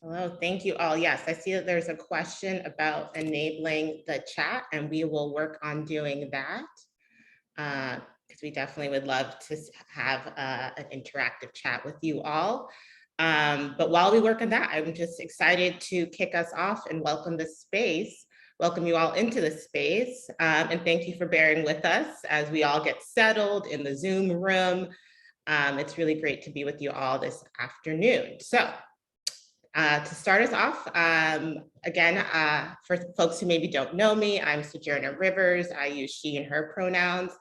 Hello, thank you all. Yes, I see that there's a question about enabling the chat, and we will work on doing that because we definitely would love to have an interactive chat with you all. But while we work on that, I'm just excited to kick us off and welcome you all into the space. And thank you for bearing with us as we all get settled in the Zoom room. It's really great to be with you all this afternoon. So to start us off, again, for folks who maybe don't know me, I'm Sojourner Rivers. I use she and her pronouns.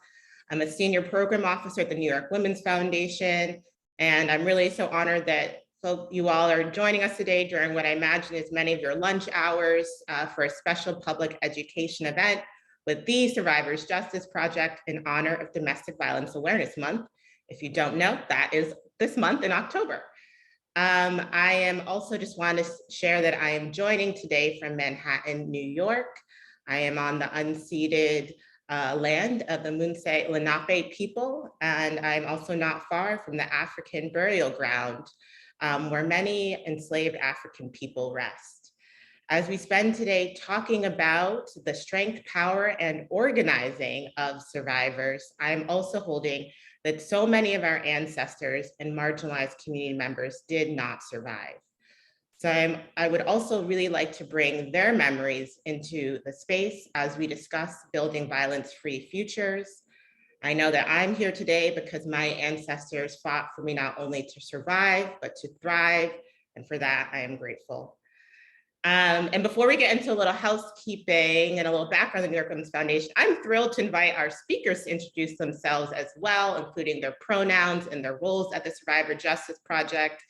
I'm a senior program officer at the New York Women's Foundation, and I'm really so honored that you all are joining us today during what I imagine is many of your lunch hours for a special public education event with the Survivors Justice Project in honor of Domestic Violence Awareness Month. If you don't know, that is this month in October. I am also just want to share that I am joining today from Manhattan, New York. I am on the unceded land of the Munsee Lenape people, and I'm also not far from the African burial ground where many enslaved African people rest. As we spend today talking about the strength, power, and organizing of survivors, I'm also holding that so many of our ancestors and marginalized community members did not survive. So I would also really like to bring their memories into the space as we discuss building violence-free futures. I know that I'm here today because my ancestors fought for me not only to survive, but to thrive, and for that, I am grateful. And before we get into a little housekeeping and a little background on the New York Women's Foundation, I'm thrilled to invite our speakers to introduce themselves as well, including their pronouns and their roles at the Survivor Justice Project.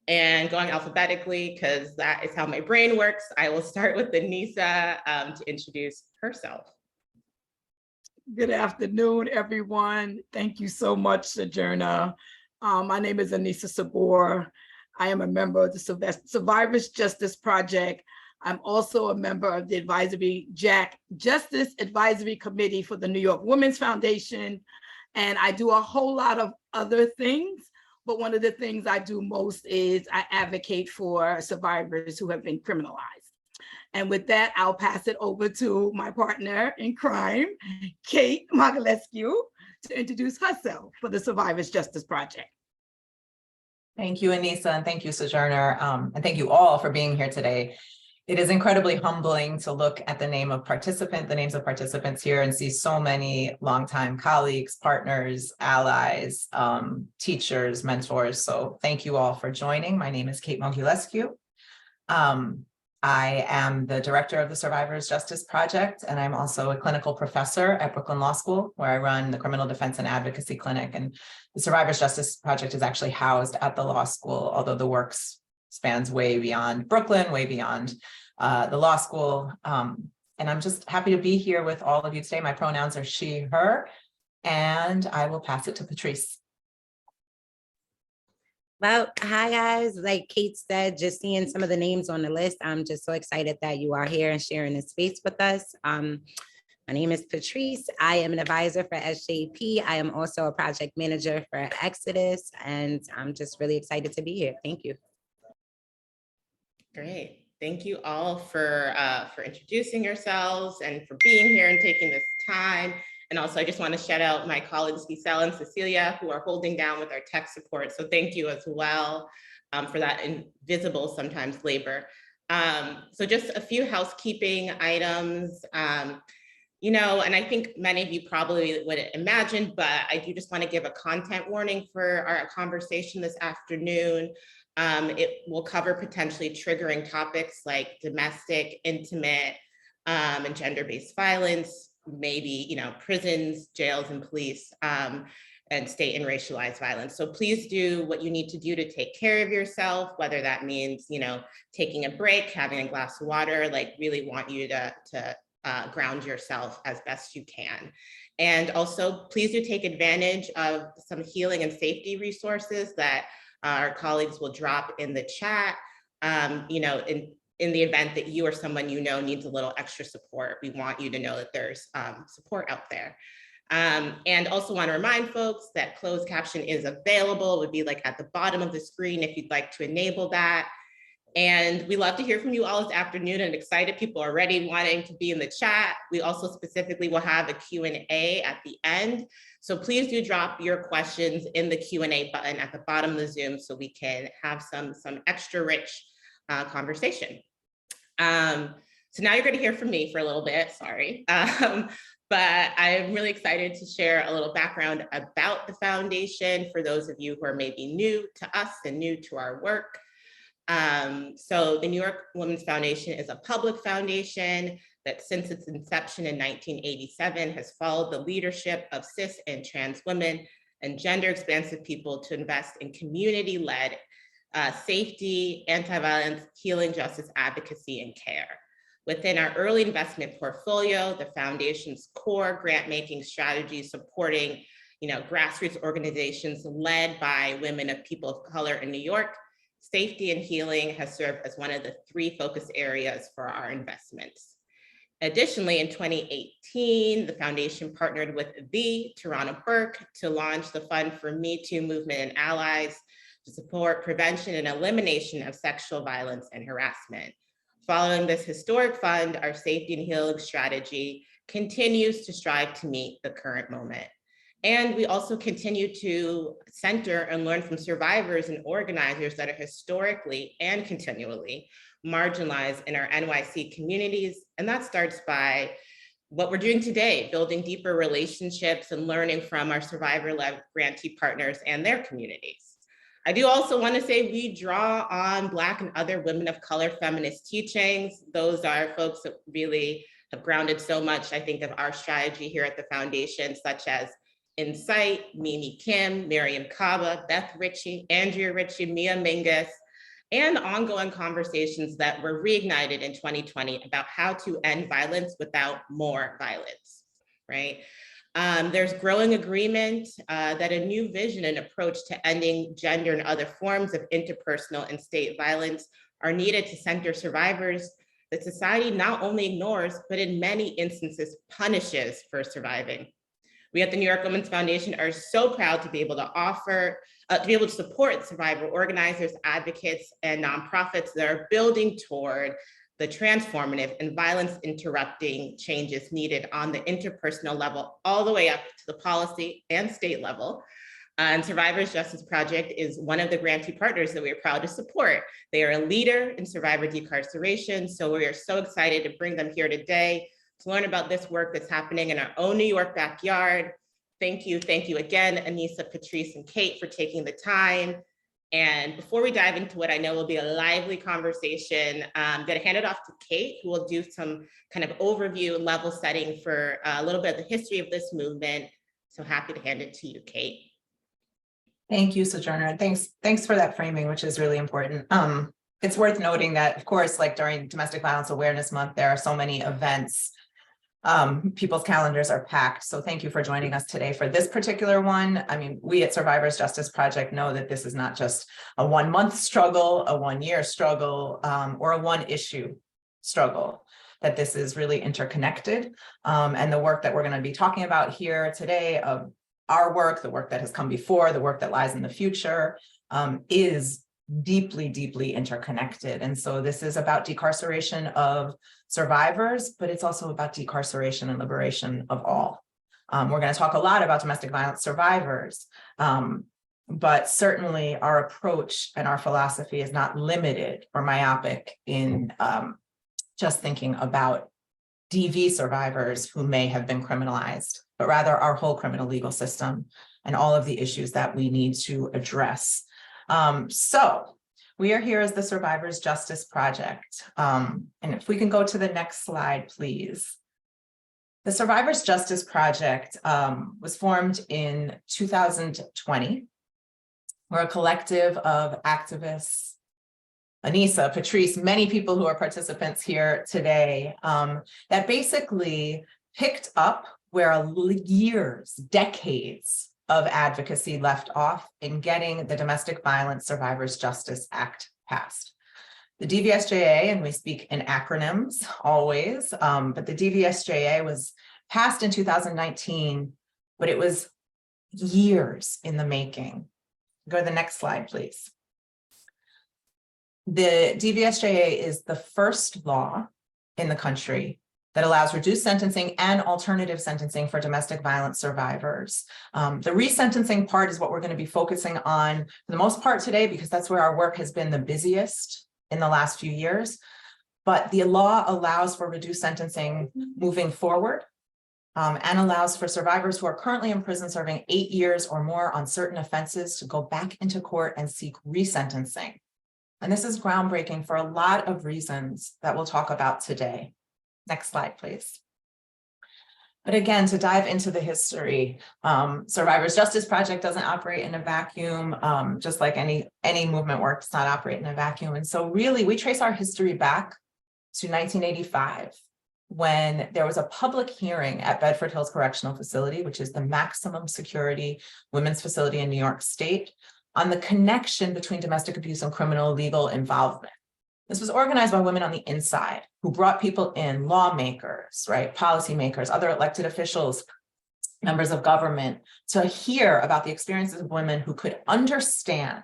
And going alphabetically, because that is how my brain works, I will start with Anissa to introduce herself. Good afternoon, everyone. Thank you so much, Sojourner. My name is Anissa Sabor. I am a member of the Survivors Justice Project. I'm also a member of the advisory JAC Justice Advisory Committee for the New York Women's Foundation. And I do a whole lot of other things, but one of the things I do most is I advocate for survivors who have been criminalized. And with that, I'll pass it over to my partner in crime, Kate Mogilescu, to introduce herself for the Survivors Justice Project. Thank you, Anissa, and thank you, Sojourner, and thank you all for being here today. It is incredibly humbling to look at the names of participants here and see so many longtime colleagues, partners, allies, teachers, mentors. So thank you all for joining. My name is Kate Mogilescu. I am the director of the Survivors Justice Project, and I'm also a clinical professor at Brooklyn Law School, where I run the Criminal Defense and Advocacy Clinic. And the Survivors Justice Project is actually housed at the law school, although the work spans way beyond Brooklyn, way beyond the law school. And I'm just happy to be here with all of you today. My pronouns are she, her, and I will pass it to Patrice. Well, hi guys, like Kate said, just seeing some of the names on the list, I'm just so excited that you are here and sharing this space with us. My name is Patrice. I am an advisor for SJP. I am also a project manager for Exodus, and I'm just really excited to be here. Thank you. Great. Thank you all for introducing yourselves and for being here and taking this time. And also, I just want to shout out my colleagues, Giselle and Cecilia, who are holding down with our tech support. So thank you as well for that invisible, sometimes, labor. So just a few housekeeping items. And I think many of you probably would imagine, but I do just want to give a content warning for our conversation this afternoon. It will cover potentially triggering topics like domestic, intimate, and gender-based violence, maybe, prisons, jails, and police, and state and racialized violence. So please do what you need to do to take care of yourself, whether that means, taking a break, having a glass of water, like really want you to ground yourself as best you can. And also, please do take advantage of some healing and safety resources that our colleagues will drop in the chat. In the event that you or someone needs a little extra support, we want you to know that there's support out there. And also want to remind folks that closed caption is available. It would be like at the bottom of the screen if you'd like to enable that. And we love to hear from you all this afternoon, and excited people are already wanting to be in the chat. We also specifically will have a Q&A at the end. So please do drop your questions in the Q&A button at the bottom of the Zoom so we can have some extra rich conversation. So now you're going to hear from me for a little bit, sorry. But I'm really excited to share a little background about the foundation for those of you who are maybe new to us and new to our work. So the New York Women's Foundation is a public foundation that since its inception in 1987 has followed the leadership of cis and trans women and gender expansive people to invest in community-led safety, anti-violence, healing, justice, advocacy, and care. Within our early investment portfolio, the foundation's core grant-making strategy supporting grassroots organizations led by women of people of color in New York, safety and healing has served as one of the 3 focus areas for our investments. Additionally, in 2018, the foundation partnered with the Toronto Burke to launch the Fund for Me Too Movement and Allies to support prevention and elimination of sexual violence and harassment. Following this historic fund, our safety and healing strategy continues to strive to meet the current moment. And we also continue to center and learn from survivors and organizers that are historically and continually marginalized in our NYC communities. And that starts by what we're doing today, building deeper relationships and learning from our survivor-led grantee partners and their communities. I do also want to say we draw on Black and other women of color feminist teachings. Those are folks that really have grounded so much, I think, of our strategy here at the foundation, such as Insight, Mimi Kim, Miriam Kaba, Beth Ritchie, Andrea Ritchie, Mia Mingus, and ongoing conversations that were reignited in 2020 about how to end violence without more violence, right? There's growing agreement that a new vision and approach to ending gender and other forms of interpersonal and state violence are needed to center survivors that society not only ignores, but in many instances punishes for surviving. We at the New York Women's Foundation are so proud to be able to offer, to be able to support survivor organizers, advocates, and nonprofits that are building toward the transformative and violence interrupting changes needed on the interpersonal level, all the way up to the policy and state level. And Survivors Justice Project is one of the grantee partners that we are proud to support. They are a leader in survivor decarceration, so we are so excited to bring them here today to learn about this work that's happening in our own New York backyard. Thank you again, Anissa, Patrice, and Kate for taking the time. And before we dive into what I know will be a lively conversation, I'm gonna hand it off to Kate, who will do some kind of overview and level setting for a little bit of the history of this movement. So happy to hand it to you, Kate. Thank you, Sojourner. Thanks for that framing, which is really important. It's worth noting that, of course, like during Domestic Violence Awareness Month, there are so many events. People's calendars are packed. So thank you for joining us today for this particular one. I mean, we at Survivors Justice Project know that this is not just a 1-month struggle, a 1-year struggle, or a 1-issue struggle, that this is really interconnected. And the work that we're going to be talking about here today, of our work, the work that has come before, the work that lies in the future, is deeply, deeply interconnected. And so this is about decarceration of survivors, but it's also about decarceration and liberation of all. We're going to talk a lot about domestic violence survivors, but certainly our approach and our philosophy is not limited or myopic in just thinking about DV survivors who may have been criminalized, but rather our whole criminal legal system and all of the issues that we need to address. So we are here as the Survivors Justice Project. And if we can go to the next slide, please. The Survivors Justice Project was formed in 2020. We're a collective of activists, Anissa, Patrice, many people who are participants here today, that basically picked up where years, decades of advocacy left off in getting the Domestic Violence Survivors Justice Act passed. The DVSJA, and we speak in acronyms always, but the DVSJA was passed in 2019, but it was years in the making. Go to the next slide, please. The DVSJA is the first law in the country that allows reduced sentencing and alternative sentencing for domestic violence survivors. The resentencing part is what we're going to be focusing on for the most part today, because that's where our work has been the busiest in the last few years. But the law allows for reduced sentencing moving forward, and allows for survivors who are currently in prison serving 8 years or more on certain offenses to go back into court and seek resentencing. And this is groundbreaking for a lot of reasons that we'll talk about today. Next slide, please. But again, to dive into the history, Survivors Justice Project doesn't operate in a vacuum, just like any movement work does not operate in a vacuum. And so really, we trace our history back to 1985, when there was a public hearing at Bedford Hills Correctional Facility, which is the maximum security women's facility in New York State, on the connection between domestic abuse and criminal legal involvement. This was organized by women on the inside who brought people in, lawmakers, right, policymakers, other elected officials, members of government, to hear about the experiences of women who could understand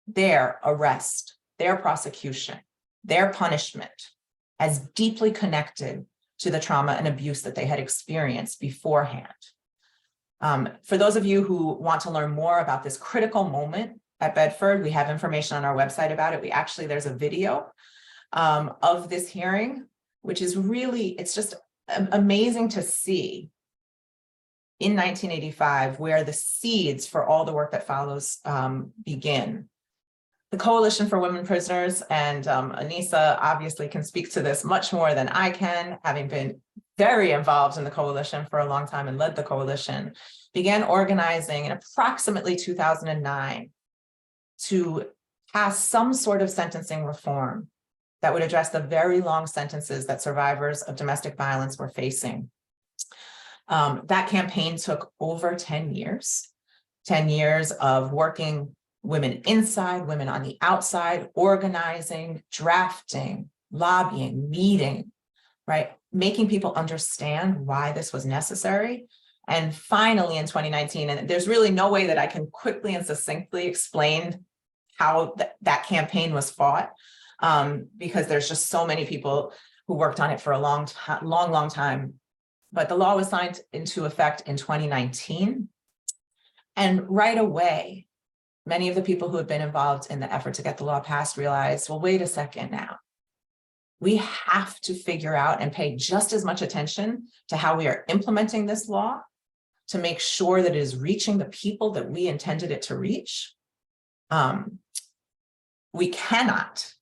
their arrest, their prosecution, their punishment as deeply connected to the trauma and abuse that they had experienced beforehand. For those of you who want to learn more about this critical moment at Bedford, we have information on our website about it. There's a video of this hearing, which is really, it's just amazing to see in 1985 where the seeds for all the work that follows begin. The Coalition for Women Prisoners, and Anissa obviously can speak to this much more than I can, having been very involved in the coalition for a long time and led the coalition, began organizing in approximately 2009 to pass some sort of sentencing reform that would address the very long sentences that survivors of domestic violence were facing. That campaign took over 10 years of working women inside, women on the outside, organizing, drafting, lobbying, meeting, right? Making people understand why this was necessary. And finally in 2019, and there's really no way that I can quickly and succinctly explain how that campaign was fought, because there's just so many people who worked on it for a long time. But the law was signed into effect in 2019. And right away, many of the people who have been involved in the effort to get the law passed realized, well, wait a second now. We have to figure out and pay just as much attention to how we are implementing this law to make sure that it is reaching the people that we intended it to reach. We cannot,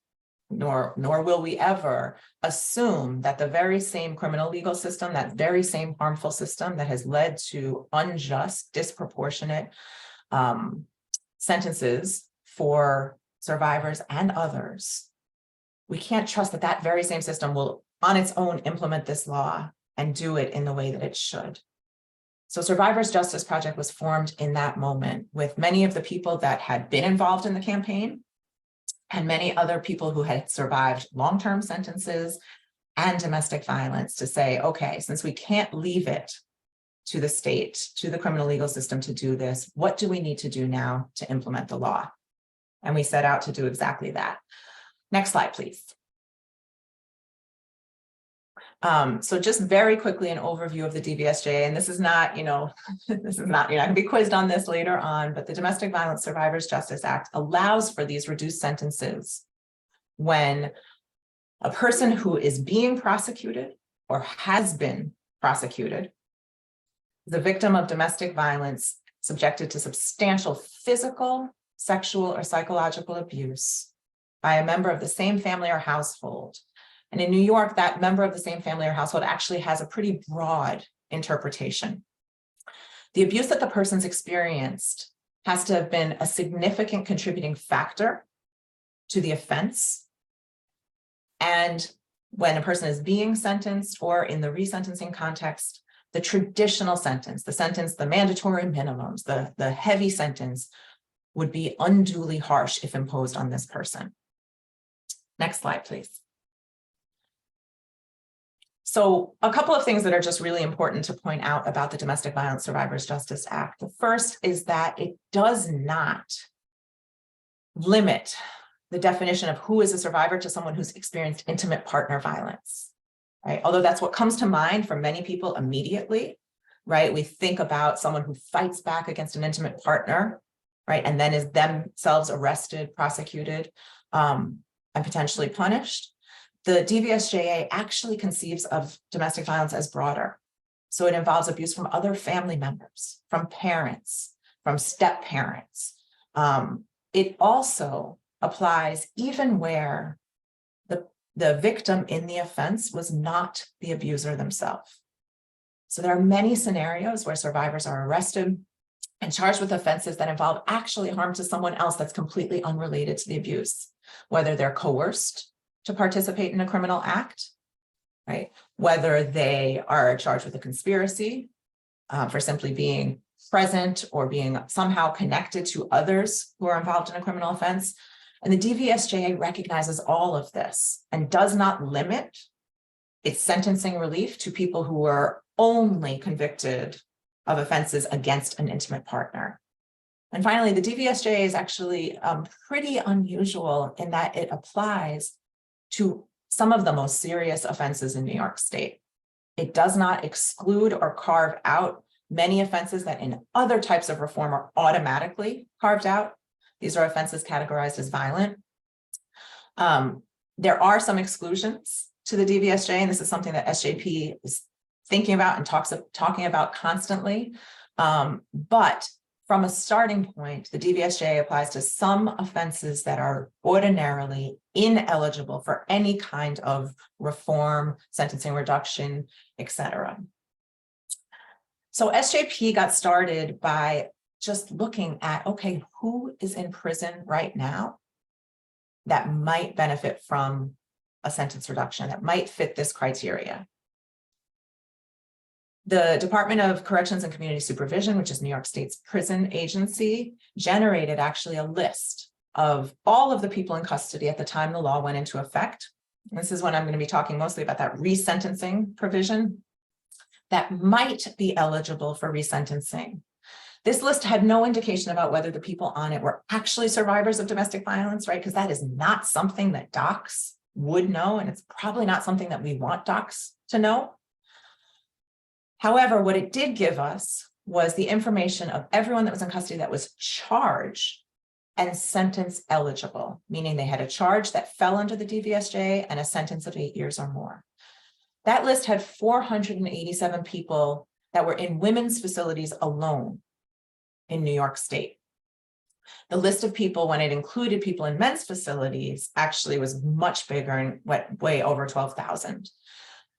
nor will we ever, assume that the very same criminal legal system, that very same harmful system that has led to unjust, disproportionate sentences for survivors and others, we can't trust that that very same system will on its own implement this law and do it in the way that it should. So Survivors Justice Project was formed in that moment with many of the people that had been involved in the campaign and many other people who had survived long-term sentences and domestic violence to say, okay, since we can't leave it to the state, to the criminal legal system to do this, what do we need to do now to implement the law? And we set out to do exactly that. Next slide, please. So just very quickly, an overview of the DVSJA, and this is not, you're not going to be quizzed on this later on, but the Domestic Violence Survivors Justice Act allows for these reduced sentences when a person who is being prosecuted or has been prosecuted, the victim of domestic violence, subjected to substantial physical, sexual, or psychological abuse by a member of the same family or household. And in New York, that member of the same family or household actually has a pretty broad interpretation. The abuse that the person's experienced has to have been a significant contributing factor to the offense. And when a person is being sentenced, or in the resentencing context, the traditional sentence, the mandatory minimums, the heavy sentence would be unduly harsh if imposed on this person. Next slide, please. So a couple of things that are just really important to point out about the Domestic Violence Survivors Justice Act. The first is that it does not limit the definition of who is a survivor to someone who's experienced intimate partner violence, right? Although that's what comes to mind for many people immediately, right? We think about someone who fights back against an intimate partner, right? And then is themselves arrested, prosecuted, and potentially punished. The DVSJA actually conceives of domestic violence as broader. So it involves abuse from other family members, from parents, from step parents. It also applies even where the victim in the offense was not the abuser themselves. So there are many scenarios where survivors are arrested and charged with offenses that involve actually harm to someone else that's completely unrelated to the abuse, whether they're coerced to participate in a criminal act, right? Whether they are charged with a conspiracy for simply being present or being somehow connected to others who are involved in a criminal offense. And the DVSJA recognizes all of this and does not limit its sentencing relief to people who are only convicted of offenses against an intimate partner. And finally, the DVSJA is actually pretty unusual in that it applies to some of the most serious offenses in New York State. It does not exclude or carve out many offenses that in other types of reform are automatically carved out. These are offenses categorized as violent. There are some exclusions to the DVSJA, and this is something that SJP is thinking about and talking about constantly. But from a starting point, the DVSJA applies to some offenses that are ordinarily ineligible for any kind of reform, sentencing reduction, etc. So SJP got started by just looking at, okay, who is in prison right now that might benefit from a sentence reduction, that might fit this criteria. The Department of Corrections and Community Supervision, which is New York State's prison agency, generated actually a list of all of the people in custody at the time the law went into effect. And this is when I'm going to be talking mostly about that resentencing provision that might be eligible for resentencing. This list had no indication about whether the people on it were actually survivors of domestic violence, right? Because that is not something that docs would know, and it's probably not something that we want docs to know. However, what it did give us was the information of everyone that was in custody that was charged and sentence eligible, meaning they had a charge that fell under the DVSJA and a sentence of 8 years or more. That list had 487 people that were in women's facilities alone in New York State. The list of people, when it included people in men's facilities, actually was much bigger and went way over 12,000.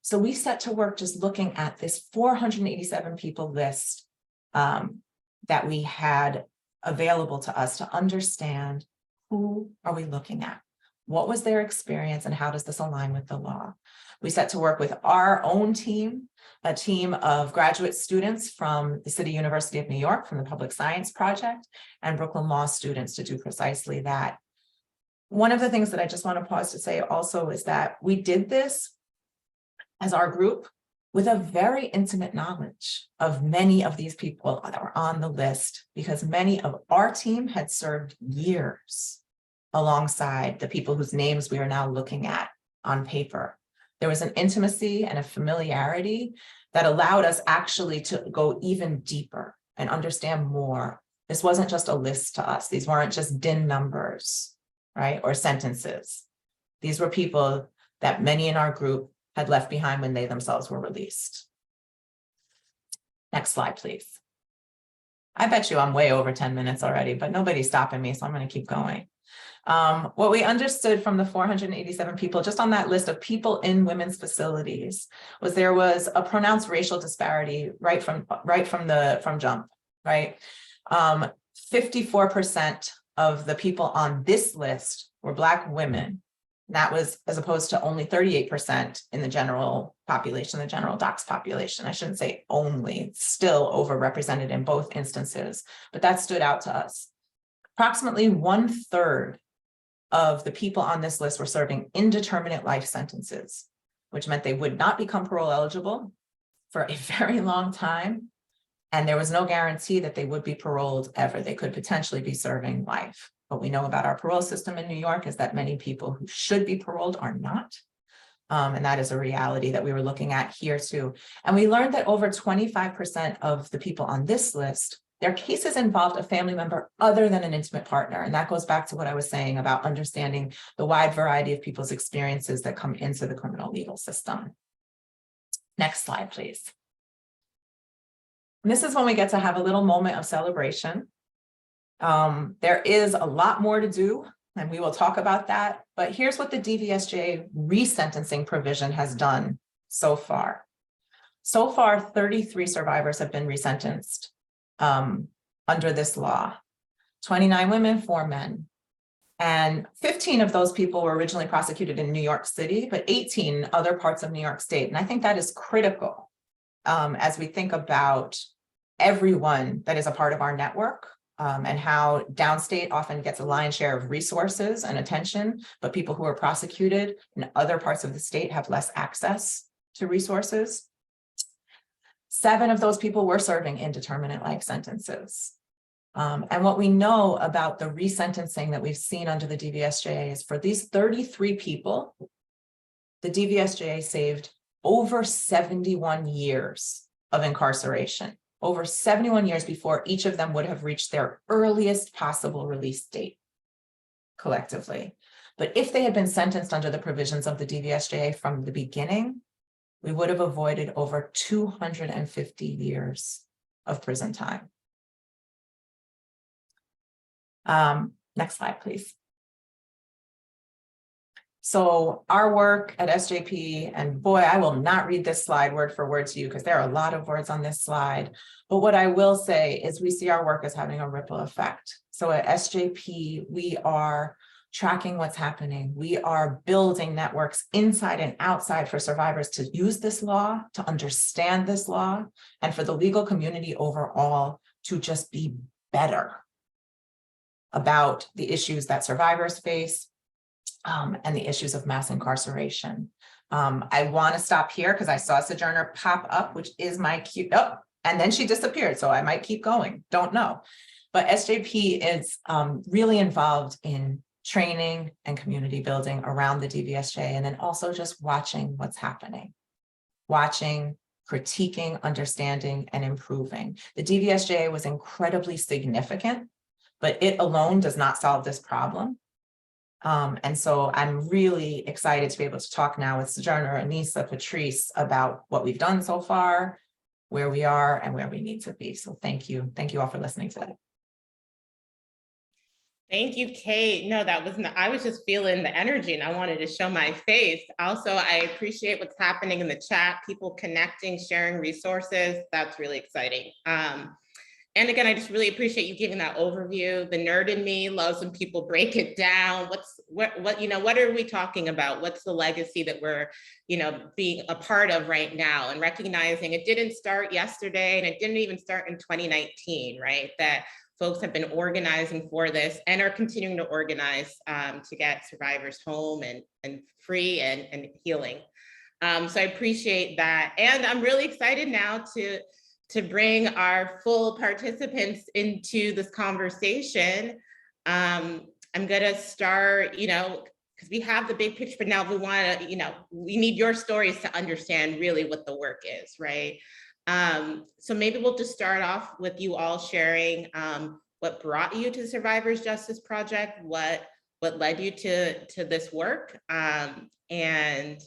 So we set to work just looking at this 487 people list that we had available to us to understand who are we looking at? What was their experience and how does this align with the law? We set to work with our own team, a team of graduate students from the City University of New York, from the Public Science Project, and Brooklyn Law students to do precisely that. One of the things that I just want to pause to say also is that we did this as our group with a very intimate knowledge of many of these people that were on the list, because many of our team had served years alongside the people whose names we are now looking at on paper. There was an intimacy and a familiarity that allowed us actually to go even deeper and understand more. This wasn't just a list to us. These weren't just DIN numbers, right, or sentences. These were people that many in our group had left behind when they themselves were released. Next slide, please. I bet you I'm way over 10 minutes already, but nobody's stopping me, so I'm going to keep going. What we understood from the 487 people just on that list of people in women's facilities was there was a pronounced racial disparity right from jump, right? 54% of the people on this list were Black women. That was as opposed to only 38% in the general population, the general docs population. I shouldn't say only, still overrepresented in both instances, but that stood out to us. Approximately 1/3 of the people on this list were serving indeterminate life sentences, which meant they would not become parole eligible for a very long time. And there was no guarantee that they would be paroled ever. They could potentially be serving life. What we know about our parole system in New York is that many people who should be paroled are not. And that is a reality that we were looking at here too. And we learned that over 25% of the people on this list, their cases involved a family member other than an intimate partner. And that goes back to what I was saying about understanding the wide variety of people's experiences that come into the criminal legal system. Next slide, please. And this is when we get to have a little moment of celebration. There is a lot more to do, and we will talk about that. But here's what the DVSJA resentencing provision has done so far. So far, 33 survivors have been resentenced under this law. 29 women, 4 men. And 15 of those people were originally prosecuted in New York City, but 18 in other parts of New York State. And I think that is critical as we think about everyone that is a part of our network. And how downstate often gets a lion's share of resources and attention, but people who are prosecuted in other parts of the state have less access to resources. 7 of those people were serving indeterminate life sentences. And what we know about the resentencing that we've seen under the DVSJA is for these 33 people, the DVSJA saved over 71 years of incarceration. Over 71 years before each of them would have reached their earliest possible release date collectively. But if they had been sentenced under the provisions of the DVSJA from the beginning, we would have avoided over 250 years of prison time. Next slide, please. So our work at SJP, and boy, I will not read this slide word for word to you because there are a lot of words on this slide. But what I will say is we see our work as having a ripple effect. So at SJP, we are tracking what's happening. We are building networks inside and outside for survivors to use this law, to understand this law, and for the legal community overall to just be better about the issues that survivors face, and the issues of mass incarceration. I want to stop here because I saw Sojourner pop up, which is my cue. Oh, and then she disappeared, so I might keep going. Don't know. But SJP is really involved in training and community building around the DVSJA, and then also just watching what's happening, watching, critiquing, understanding, and improving. The DVSJA was incredibly significant, but it alone does not solve this problem. And so I'm really excited to be able to talk now with Sojourner, Anissa, Patrice about what we've done so far, where we are, and where we need to be. So thank you. Thank you all for listening today. Thank you, Kate. No, that was I was just feeling the energy and I wanted to show my face. Also, I appreciate what's happening in the chat, people connecting, sharing resources. That's really exciting. And again, I just really appreciate you giving that overview. The nerd in me loves when people break it down. What are we talking about? What's the legacy that we're, being a part of right now, and recognizing it didn't start yesterday and it didn't even start in 2019, right? That folks have been organizing for this and are continuing to organize to get survivors home and free and healing. So I appreciate that. And I'm really excited now to bring our full participants into this conversation. I'm gonna start, because we have the big picture, but now we wanna, we need your stories to understand really what the work is, right? So maybe we'll just start off with you all sharing what brought you to the Survivors Justice Project, what led you to this work, and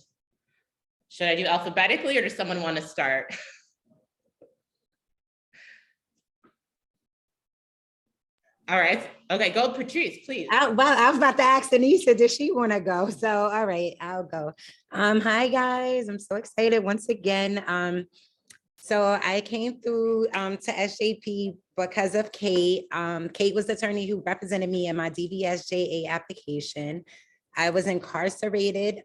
should I do alphabetically or does someone want to start? All right. Okay, go Patrice, please. Well, I was about to ask Anissa, does she want to go? So, all right, I'll go. Hi, guys. I'm so excited once again. So I came through to SJP because of Kate. Kate was the attorney who represented me in my DVSJA application. I was incarcerated.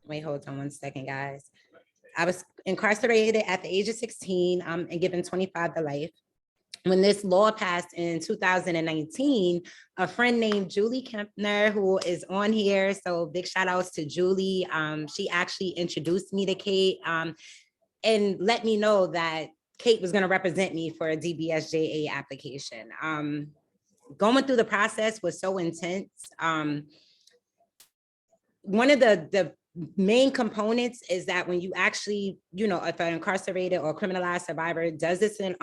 Wait, hold on one second, guys. I was incarcerated at the age of 16 and given 25 to life. When this law passed in 2019, a friend named Julie Kempner, who is on here, so big shout outs to Julie. She actually introduced me to Kate and let me know that Kate was going to represent me for a DVSJA application. going through the process was so intense. One of the main components is that when you actually, if an incarcerated or criminalized survivor does this in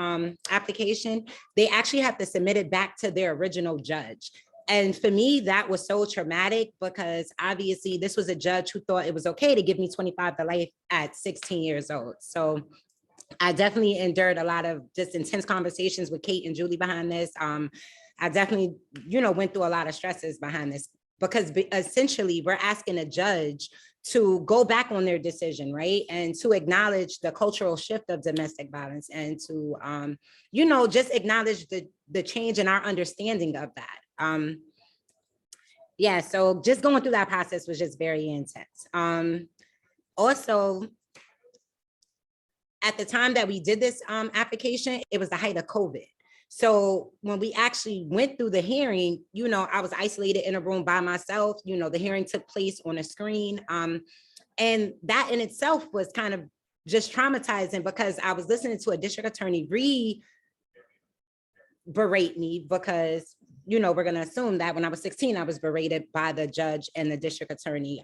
application, they actually have to submit it back to their original judge. And for me, that was so traumatic because obviously this was a judge who thought it was okay to give me 25 to life at 16 years old. So I definitely endured a lot of just intense conversations with Kate and Julie behind this. I definitely, went through a lot of stresses behind this because essentially we're asking a judge to go back on their decision, right? And to acknowledge the cultural shift of domestic violence and to, just acknowledge the change in our understanding of that. Yeah, so just going through that process was just very intense. Also, at the time that we did this application, it was the height of COVID. So when we actually went through the hearing, I was isolated in a room by myself. The hearing took place on a screen. And that in itself was kind of just traumatizing because I was listening to a district attorney berate me because, we're going to assume that when I was 16, I was berated by the judge and the district attorney.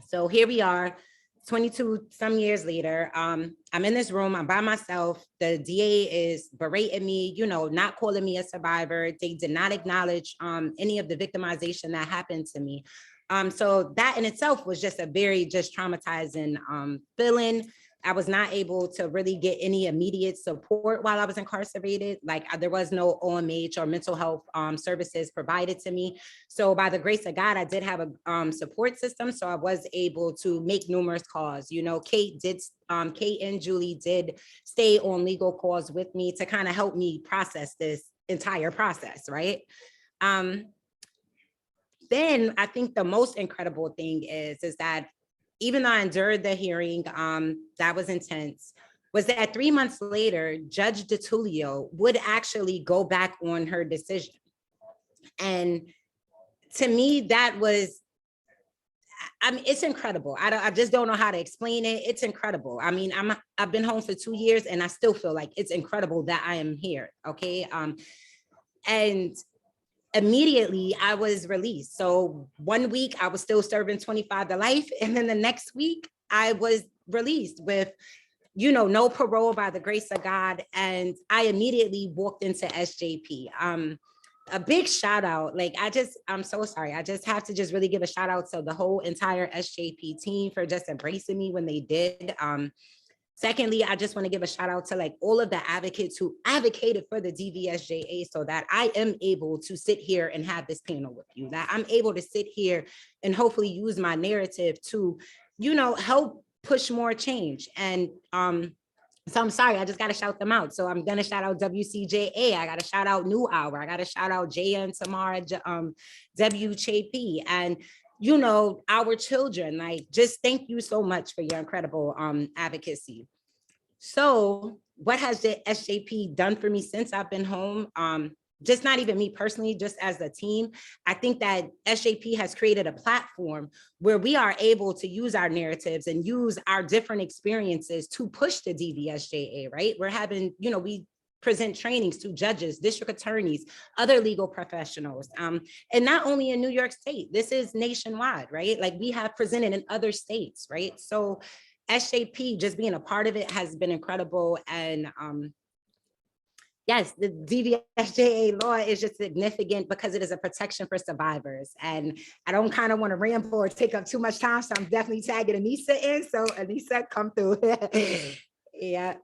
So here we are, 22 some years later. I'm in this room, I'm by myself. The DA is berating me, not calling me a survivor. They did not acknowledge any of the victimization that happened to me. So that in itself was just a very traumatizing feeling. I was not able to really get any immediate support while I was incarcerated. Like there was no OMH or mental health services provided to me. So by the grace of God, I did have a support system. So I was able to make numerous calls. Kate and Julie did stay on legal calls with me to kind of help me process this entire process, right? Then I think the most incredible thing is that even though I endured the hearing, that was intense, was that 3 months later, Judge DiTullio would actually go back on her decision. And to me, that was, it's incredible. I just don't know how to explain it. It's incredible. I've been home for 2 years and I still feel like it's incredible that I am here, okay? And immediately I was released. So 1 week I was still serving 25 to life. And then the next week I was released with, no parole by the grace of God. And I immediately walked into SJP. A big shout out. I'm so sorry. I just have to just really give a shout out to the whole entire SJP team for just embracing me when they did. Secondly, I just want to give a shout out to all of the advocates who advocated for the DVSJA so that I am able to sit here and have this panel with you, that I'm able to sit here and hopefully use my narrative to, help push more change. And so I'm sorry, I just got to shout them out. So I'm going to shout out WCJA. I got to shout out New Hour. I got to shout out Jaya and Tamara, WJP. And our children, just thank you so much for your incredible advocacy. So what has the SJP done for me since I've been home? Just not even me personally, just as a team. I think that SJP has created a platform where we are able to use our narratives and use our different experiences to push the DVSJA, right? We're having, we present trainings to judges, district attorneys, other legal professionals. And not only in New York State, this is nationwide, right? We have presented in other states, right? So SJP, just being a part of it has been incredible. And yes, the DVSJA law is just significant because it is a protection for survivors. And I don't kind of want to ramble or take up too much time, so I'm definitely tagging Anissa in. So Anissa, come through. Yeah.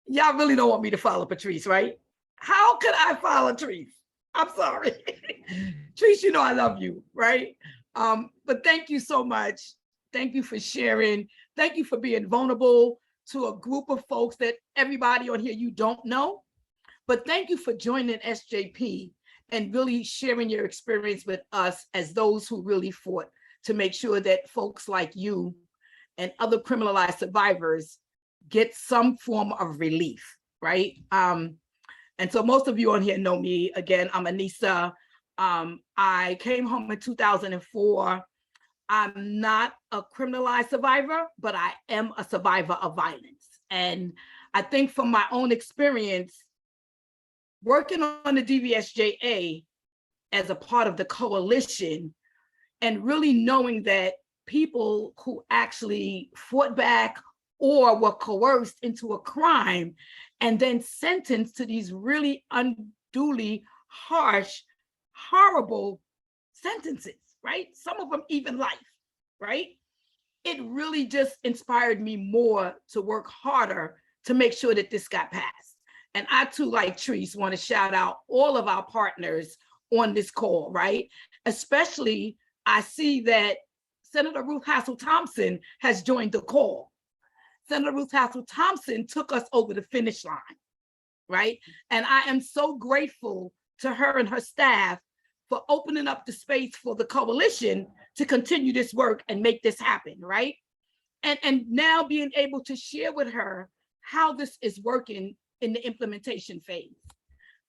Y'all really don't want me to follow Patrice, right? How could I follow Patrice? I'm sorry. Patrice, I love you, right? But thank you so much. Thank you for sharing. Thank you for being vulnerable to a group of folks that everybody on here you don't know. But thank you for joining SJP and really sharing your experience with us as those who really fought to make sure that folks like you and other criminalized survivors get some form of relief, right? And so most of you on here know me. Again, I'm Anissa. I came home in 2004. I'm not a criminalized survivor, but I am a survivor of violence. And I think from my own experience, working on the DVSJA as a part of the coalition, and really knowing that people who actually fought back or were coerced into a crime and then sentenced to these really unduly harsh, horrible sentences, right? Some of them even life, right? It really just inspired me more to work harder to make sure that this got passed. And I too, like Treese, want to shout out all of our partners on this call, right? Especially, I see that Senator Ruth Hassel Thompson has joined the call. Senator Ruth Hassel Thompson took us over the finish line, right? And I am so grateful to her and her staff for opening up the space for the coalition to continue this work and make this happen, right? And now being able to share with her how this is working in the implementation phase.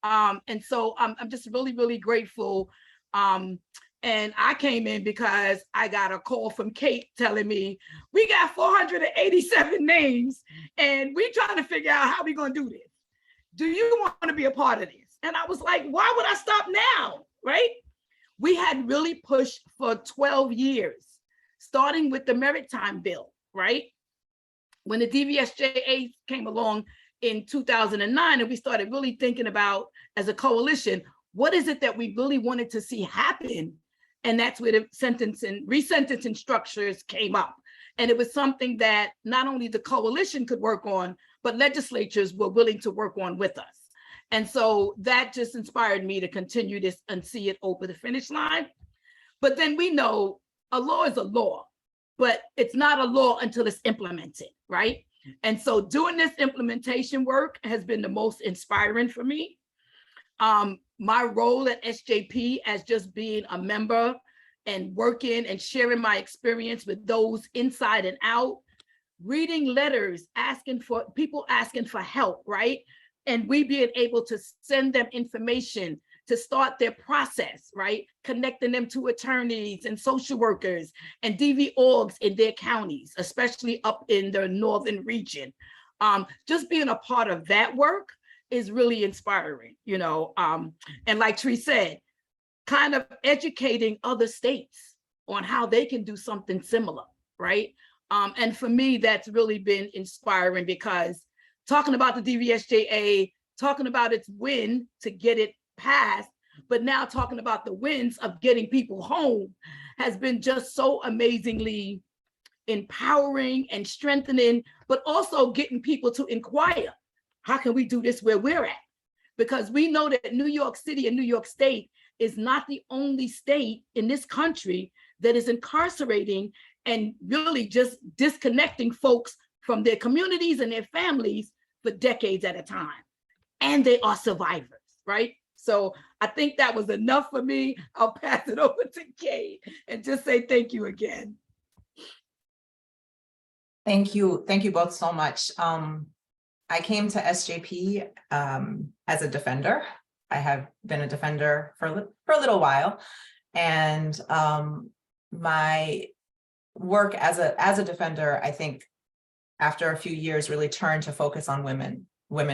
And so I'm just really, really grateful. And I came in because I got a call from Kate telling me, we got 487 names and we trying to figure out how we gonna do this. Do you want to be a part of this? And I was like, why would I stop now, right? We had really pushed for 12 years, starting with the maritime bill, right? When the DVSJA came along in 2009, and we started really thinking about, as a coalition, what is it that we really wanted to see happen? And that's where the resentencing structures came up. And it was something that not only the coalition could work on, but legislatures were willing to work on with us. And so that just inspired me to continue this and see it over the finish line. But then we know a law is a law, but it's not a law until it's implemented, right? And so doing this implementation work has been the most inspiring for me. My role at SJP as just being a member and working and sharing my experience with those inside and out, reading letters, asking for help, right? And we being able to send them information to start their process, right? Connecting them to attorneys and social workers and DV orgs in their counties, especially up in the northern region. Just being a part of that work is really inspiring, you know. And like Tree said, kind of educating other states on how they can do something similar, right? And for me, that's really been inspiring, because talking about the DVSJA, talking about its win to get it passed, but now talking about the wins of getting people home has been just so amazingly empowering and strengthening, but also getting people to inquire, how can we do this where we're at? Because we know that New York City and New York State is not the only state in this country that is incarcerating and really just disconnecting folks from their communities and their families for decades at a time. And they are survivors, right? So I think that was enough for me. I'll pass it over to Kate and just say thank you again. Thank you both so much. I came to SJP as a defender. I have been a defender for a little while, and my work as a defender, I think, after a few years, really turned to focus on women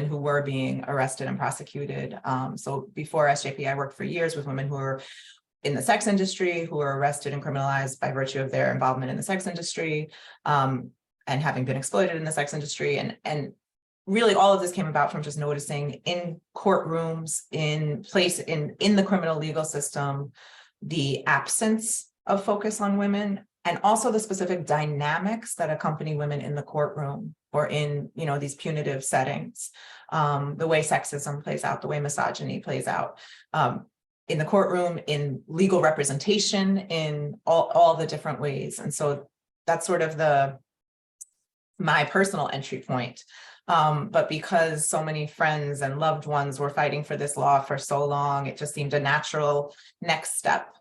who were being arrested and prosecuted. So before SJP, I worked for years with women who were in the sex industry, who were arrested and criminalized by virtue of their involvement in the sex industry, and having been exploited in the sex industry. And really all of this came about from just noticing in courtrooms, in the criminal legal system, the absence of focus on women, and also the specific dynamics that accompany women in the courtroom or in, you know, these punitive settings, the way sexism plays out, the way misogyny plays out in the courtroom, in legal representation, in all the different ways. And so that's sort of my personal entry point. But because so many friends and loved ones were fighting for this law for so long, it just seemed a natural next step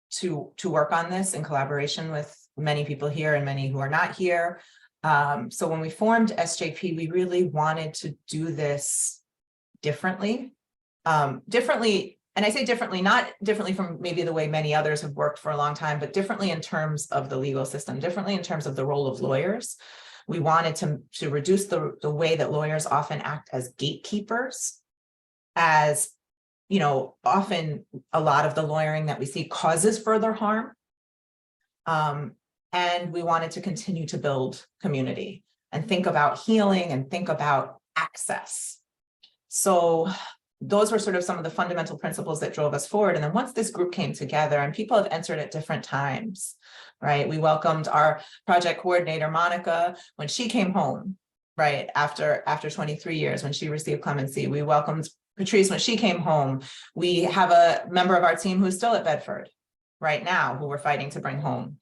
to work on this in collaboration with many people here and many who are not here. So when we formed SJP, we really wanted to do this differently. And I say differently, not differently from maybe the way many others have worked for a long time, but differently in terms of the legal system, differently in terms of the role of lawyers. We wanted to reduce the way that lawyers often act as gatekeepers, as, you know, often a lot of the lawyering that we see causes further harm. And we wanted to continue to build community and think about healing and think about access. So those were sort of some of the fundamental principles that drove us forward. And then once this group came together, and people have entered at different times, right? We welcomed our project coordinator, Monica, when she came home, right? After 23 years, when she received clemency. We welcomed Patrice when she came home. We have a member of our team who's still at Bedford right now, who we're fighting to bring home.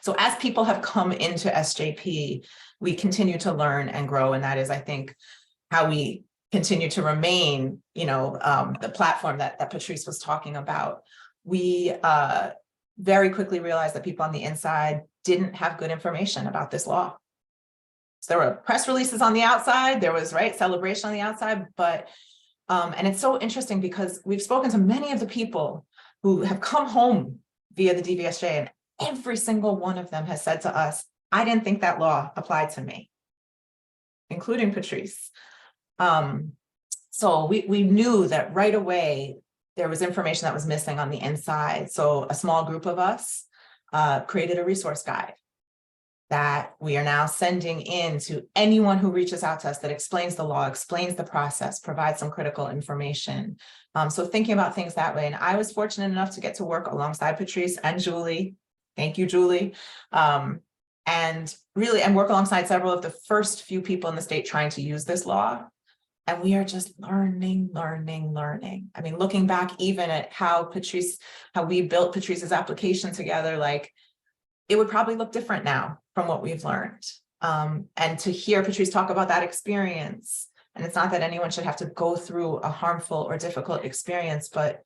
So as people have come into SJP, we continue to learn and grow. And that is, I think, how we continue to remain, you know, the platform that Patrice was talking about. We very quickly realized that people on the inside didn't have good information about this law. So there were press releases on the outside, there was, right, celebration on the outside, but, and it's so interesting because we've spoken to many of the people who have come home via the DVSJA, and every single one of them has said to us, I didn't think that law applied to me, including Patrice. So we knew that right away there was information that was missing on the inside. So a small group of us created a resource guide that we are now sending in to anyone who reaches out to us that explains the law, explains the process, provides some critical information. So thinking about things that way. And I was fortunate enough to get to work alongside Patrice and Julie. Thank you, Julie. And work alongside several of the first few people in the state trying to use this law. And we are just learning. I mean, looking back even at how we built Patrice's application together, like it would probably look different now from what we've learned. And to hear Patrice talk about that experience, and it's not that anyone should have to go through a harmful or difficult experience, but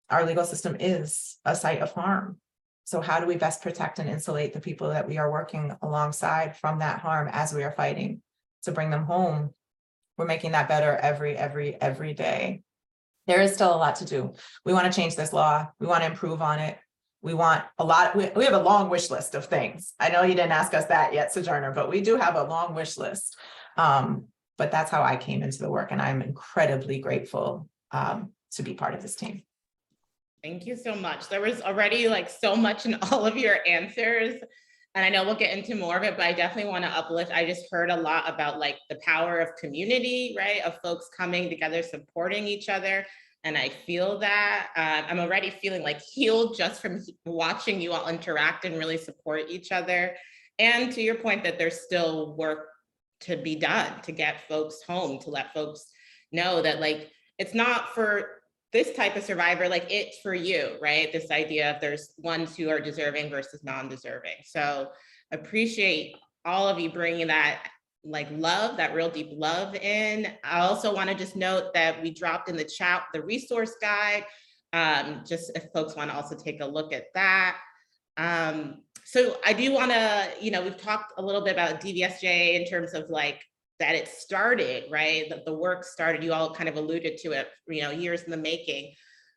our legal system is a site of harm. So how do we best protect and insulate the people that we are working alongside from that harm as we are fighting to bring them home? We're making that better every day. There is still a lot to do. We want to change this law. We want to improve on it. We want a lot. We have a long wish list of things. I know you didn't ask us that yet, Sojourner, but we do have a long wish list. But that's how I came into the work, and I'm incredibly grateful to be part of this team. Thank you so much. There was already like so much in all of your answers. And I know we'll get into more of it, but I definitely want to uplift. I just heard a lot about like the power of community, right? Of folks coming together, supporting each other. And I feel that I'm already feeling like healed just from watching you all interact and really support each other. And to your point that there's still work to be done to get folks home, to let folks know that like, it's not for this type of survivor, like it's for you, right? This idea of there's ones who are deserving versus non-deserving. So appreciate all of you bringing that like love, that real deep love in. I also want to just note that we dropped in the chat the resource guide, just if folks want to also take a look at that. So I do want to, we've talked a little bit about DVSJA in terms of like that it started, right? That the work started, you all kind of alluded to it, years in the making.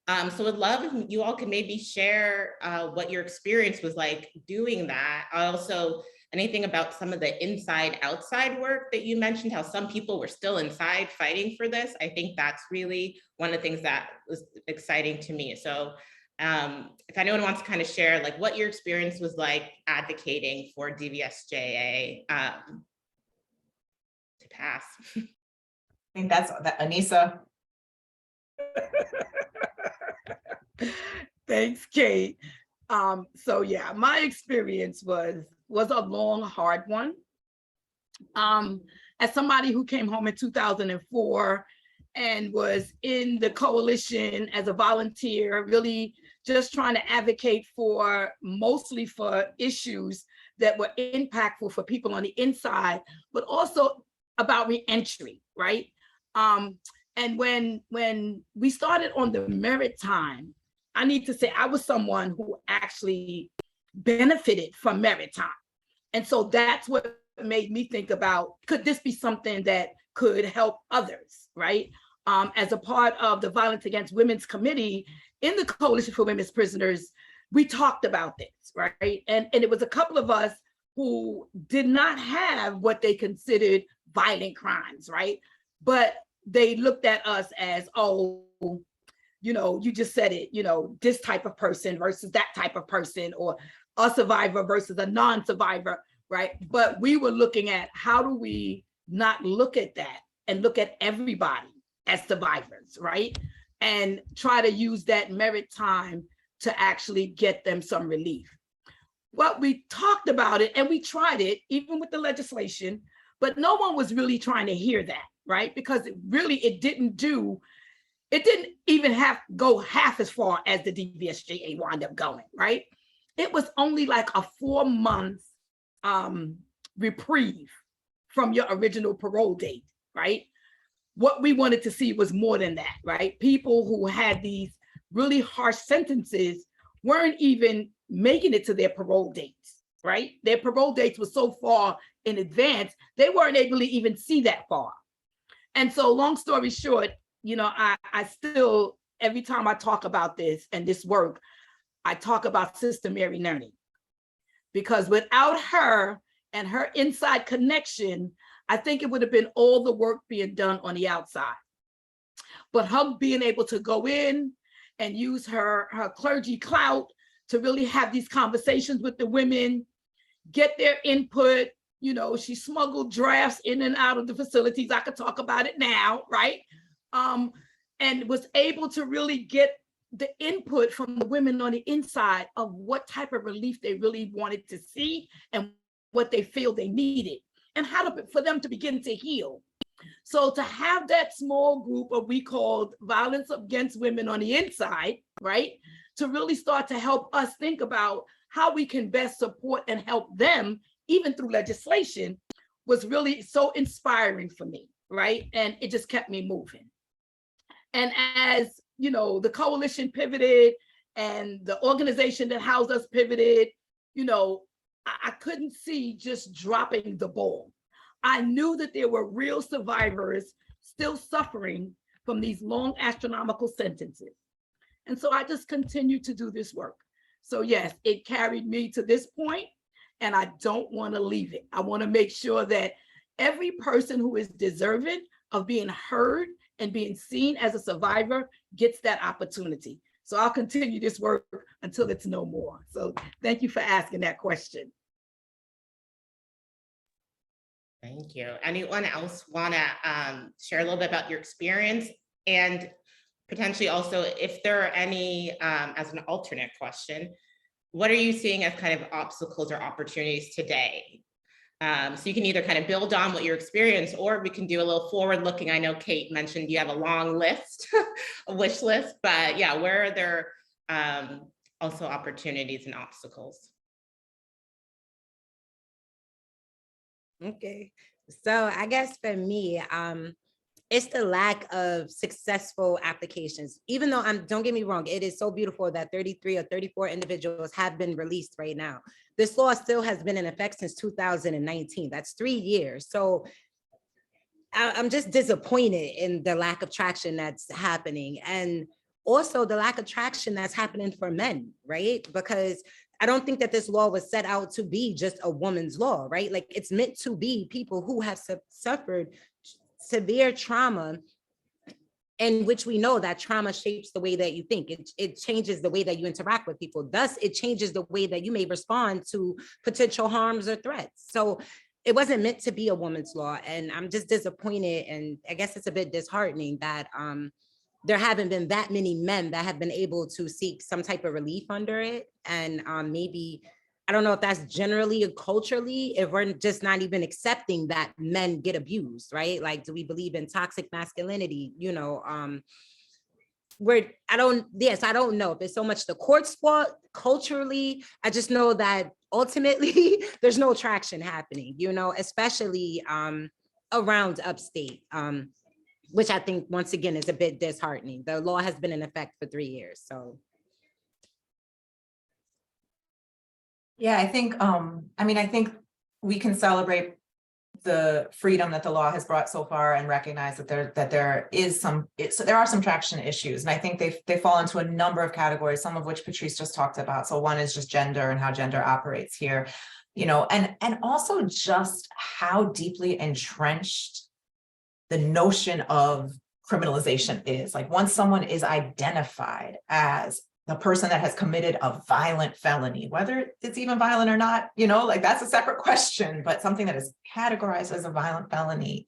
So would love if you all could maybe share what your experience was like doing that. Also, anything about some of the inside outside work that you mentioned, how some people were still inside fighting for this. I think that's really one of the things that was exciting to me. So if anyone wants to kind of share like what your experience was like advocating for DVSJA to pass. I think that's that, Anissa. Thanks, Kate. So yeah, my experience was a long, hard one. As somebody who came home in 2004 and was in the coalition as a volunteer, really just trying to advocate mostly for issues that were impactful for people on the inside, but also about reentry, right? And when we started on the merit time, I need to say I was someone who actually benefited from merit time. And so that's what made me think about, could this be something that could help others, right? As a part of the Violence Against Women's Committee in the Coalition for Women's Prisoners, we talked about this, right? And it was a couple of us who did not have what they considered violent crimes, right? But they looked at us as, oh, you know, you just said it, you know, this type of person versus that type of person, or a survivor versus a non-survivor, right? But we were looking at how do we not look at that and look at everybody as survivors, right? And try to use that merit time to actually get them some relief. Well, we talked about it and we tried it, even with the legislation, but no one was really trying to hear that, right? Because it didn't even go half as far as the DVSJA wound up going, right? It was only like a 4-month reprieve from your original parole date, right? What we wanted to see was more than that, right? People who had these really harsh sentences weren't even making it to their parole dates, right? Their parole dates were so far in advance, they weren't able to even see that far. And so long story short, you know, I still, every time I talk about this and this work, I talk about Sister Mary Nerney, because without her and her inside connection, I think it would have been all the work being done on the outside. But her being able to go in and use her clergy clout to really have these conversations with the women, get their input. You know, she smuggled drafts in and out of the facilities. I could talk about it now, right? And was able to really get the input from the women on the inside of what type of relief they really wanted to see and what they feel they needed, and for them to begin to heal. So to have that small group of, we called violence against women on the inside, right? To really start to help us think about how we can best support and help them, even through legislation, was really so inspiring for me, right? And it just kept me moving. And as, you know, the coalition pivoted and the organization that housed us pivoted, you know, I couldn't see just dropping the ball. I knew that there were real survivors still suffering from these long astronomical sentences. And so I just continued to do this work. So yes, it carried me to this point, and I don't want to leave it. I want to make sure that every person who is deserving of being heard and being seen as a survivor gets that opportunity. So I'll continue this work until it's no more. So thank you for asking that question. Thank you. Anyone else want to share a little bit about your experience, and potentially also, if there are any, as an alternate question, what are you seeing as kind of obstacles or opportunities today? So you can either kind of build on what your experience, or we can do a little forward looking. I know Kate mentioned you have a long list, a wish list, but yeah, where are there also opportunities and obstacles? Okay, so I guess for me, it's the lack of successful applications. Even though don't get me wrong, it is so beautiful that 33 or 34 individuals have been released right now. This law still has been in effect since 2019. That's 3 years. So I'm just disappointed in the lack of traction that's happening, and also the lack of traction that's happening for men, right? Because I don't think that this law was set out to be just a woman's law, right? Like, it's meant to be people who have suffered severe trauma, in which we know that trauma shapes the way that you think. It changes the way that you interact with people. Thus, it changes the way that you may respond to potential harms or threats. So it wasn't meant to be a woman's law. And I'm just disappointed. And I guess it's a bit disheartening that there haven't been that many men that have been able to seek some type of relief under it. And maybe, I don't know if that's generally or culturally, if we're just not even accepting that men get abused, right? Like, do we believe in toxic masculinity? You know, I don't know if it's so much the court's fault culturally. I just know that ultimately there's no traction happening, you know, especially around upstate, which I think, once again, is a bit disheartening. The law has been in effect for 3 years, so. Yeah, I think, I think we can celebrate the freedom that the law has brought so far and recognize that there are some traction issues. And I think they fall into a number of categories, some of which Patrice just talked about. So one is just gender and how gender operates here. and also just how deeply entrenched the notion of criminalization is. Like once someone is identified as the person that has committed a violent felony, whether it's even violent or not, like that's a separate question, but something that is categorized as a violent felony,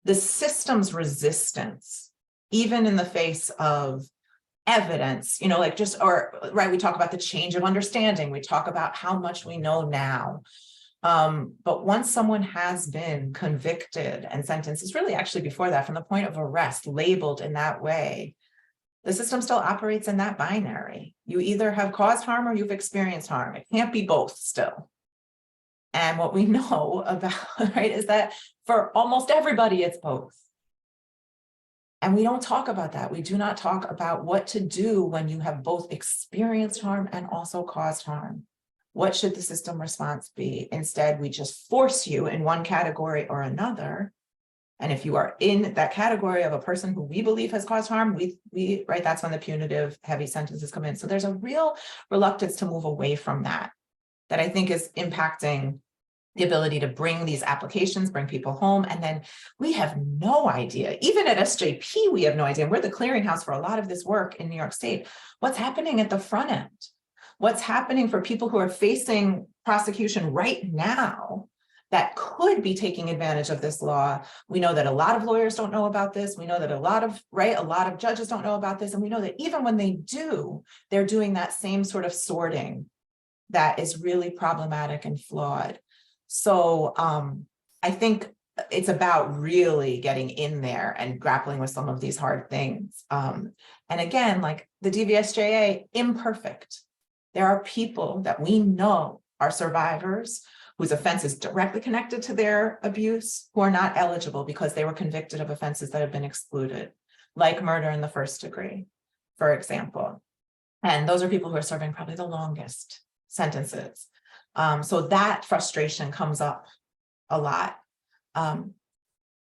the system's resistance, even in the face of evidence, we talk about the change of understanding, we talk about how much we know now. But once someone has been convicted and sentenced, it's really actually before that, from the point of arrest, labeled in that way, the system still operates in that binary. You either have caused harm or you've experienced harm. It can't be both still. And what we know about, right, is that for almost everybody, it's both. And we don't talk about that. We do not talk about what to do when you have both experienced harm and also caused harm. What should the system response be? Instead, we just force you in one category or another. And if you are in that category of a person who we believe has caused harm, right, that's when the punitive heavy sentences come in. So there's a real reluctance to move away from that I think is impacting the ability to bring these applications, bring people home. And then we have no idea, even at SJP, we have no idea. We're the clearinghouse for a lot of this work in New York State. What's happening at the front end? What's happening for people who are facing prosecution right now that could be taking advantage of this law? We know that a lot of lawyers don't know about this. We know that a lot of judges don't know about this. And we know that even when they do, they're doing that same sort of sorting that is really problematic and flawed. So I think it's about really getting in there and grappling with some of these hard things. And again, like the DVSJA, imperfect. There are people that we know are survivors whose offense is directly connected to their abuse, who are not eligible because they were convicted of offenses that have been excluded, like murder in the first degree, for example. And those are people who are serving probably the longest sentences. So that frustration comes up a lot.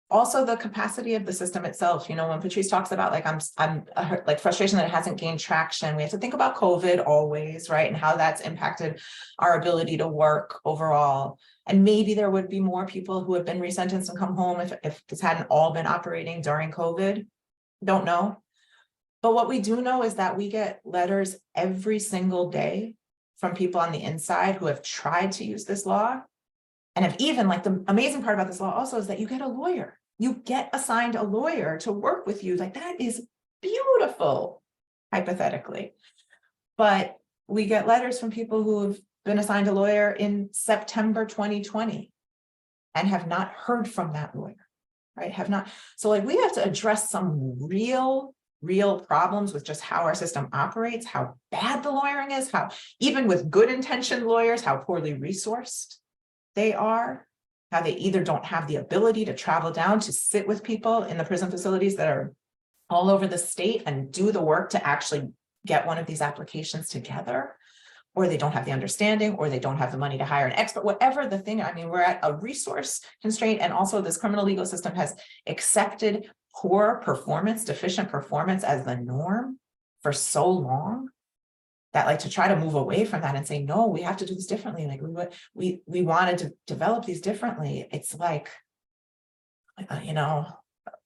Also, the capacity of the system itself. When Patrice talks about I'm like frustration that it hasn't gained traction, we have to think about COVID always, right? And how that's impacted our ability to work overall. And maybe there would be more people who have been resentenced and come home if this hadn't all been operating during COVID. Don't know. But what we do know is that we get letters every single day from people on the inside who have tried to use this law and have even, like, the amazing part about this law also is that you get a lawyer. You get assigned a lawyer to work with you. Like, that is beautiful, hypothetically. But we get letters from people who have been assigned a lawyer in September 2020 and have not heard from that lawyer, right? Have not. So like, we have to address some real problems with just how our system operates, how bad the lawyering is, how even with good intentioned lawyers, how poorly resourced they are, how they either don't have the ability to travel down to sit with people in the prison facilities that are all over the state and do the work to actually get one of these applications together, or they don't have the understanding, or they don't have the money to hire an expert, whatever the thing. I mean, we're at a resource constraint. And also this criminal legal system has accepted poor performance, deficient performance as the norm for so long that, like, to try to move away from that and say, no, we have to do this differently. Like we wanted to develop these differently. It's like,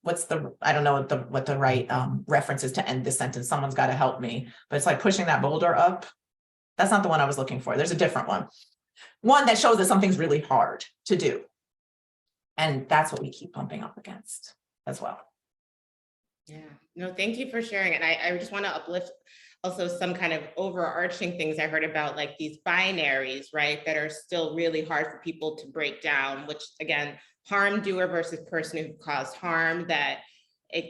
what's the, I don't know what the right reference is to end this sentence. Someone's got to help me, but it's like pushing that boulder up. That's not the one I was looking for. There's a different one that shows that something's really hard to do. And that's what we keep bumping up against as well. Yeah, no, thank you for sharing. And I just want to uplift also some kind of overarching things I heard about, like these binaries, right, that are still really hard for people to break down, which again, harm doer versus person who caused harm,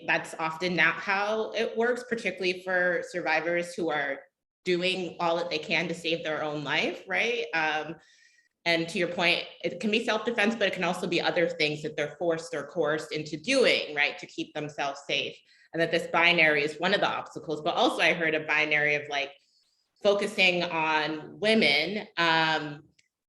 that's often not how it works, particularly for survivors who are doing all that they can to save their own life, right? And to your point, it can be self-defense, but it can also be other things that they're forced or coerced into doing, right, to keep themselves safe. And that this binary is one of the obstacles. But also I heard a binary of like focusing on women, and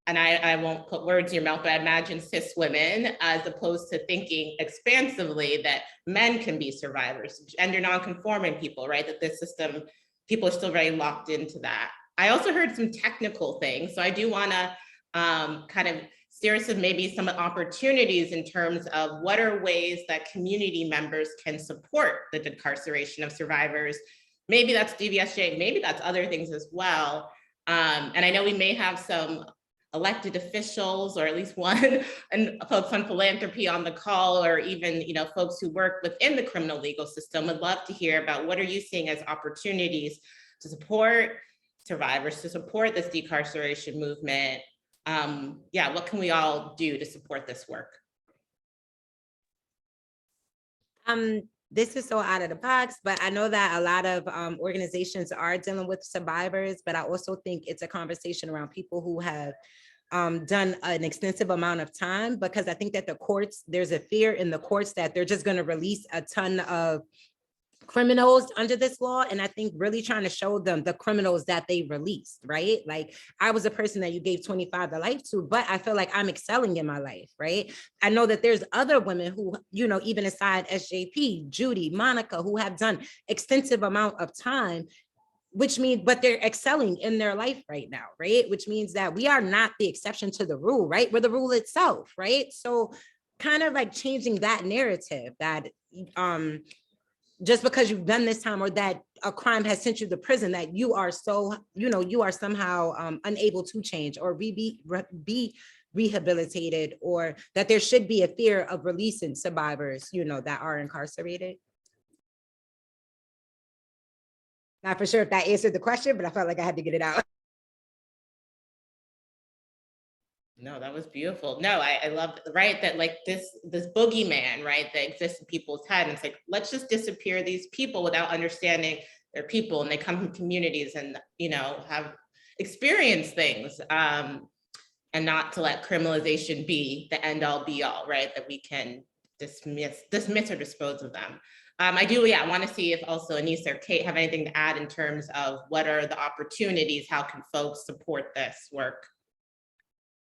I won't put words in your mouth, but I imagine cis women, as opposed to thinking expansively that men can be survivors, gender non-conforming people, right? That this system, people are still very locked into that. I also heard some technical things. So I do want to kind of steer us of maybe some opportunities in terms of what are ways that community members can support the decarceration of survivors. Maybe that's DVSJA, maybe that's other things as well. And I know we may have some elected officials, or at least one, and folks on philanthropy on the call, or even folks who work within the criminal legal system. Would love to hear about what are you seeing as opportunities to support survivors, to support this decarceration movement. Yeah, what can we all do to support this work? This is so out of the box, but I know that a lot of organizations are dealing with survivors, but I also think it's a conversation around people who have done an extensive amount of time, because I think that the courts, there's a fear in the courts that they're just going to release a ton of criminals under this law. And I think really trying to show them the criminals that they released, right? Like, I was a person that you gave 25 to life to, but I feel like I'm excelling in my life, right? I know that there's other women who, even inside SJP, Judy, Monica, who have done extensive amount of time, which means, but they're excelling in their life right now, right? Which means that we are not the exception to the rule, right? We're the rule itself, right? So kind of like changing that narrative that, just because you've done this time, or that a crime has sent you to prison, that you are so, you are somehow unable to change or be rehabilitated, or that there should be a fear of releasing survivors, that are incarcerated. Not for sure if that answered the question, but I felt like I had to get it out. No, that was beautiful. No, I love, right, that like this boogeyman, right, that exists in people's head. And it's like, let's just disappear these people without understanding they're people, and they come from communities and, have experienced things, and not to let criminalization be the end all be all, right, that we can dismiss or dispose of them. I do, yeah, I want to see if also Anissa or Kate have anything to add in terms of what are the opportunities, how can folks support this work?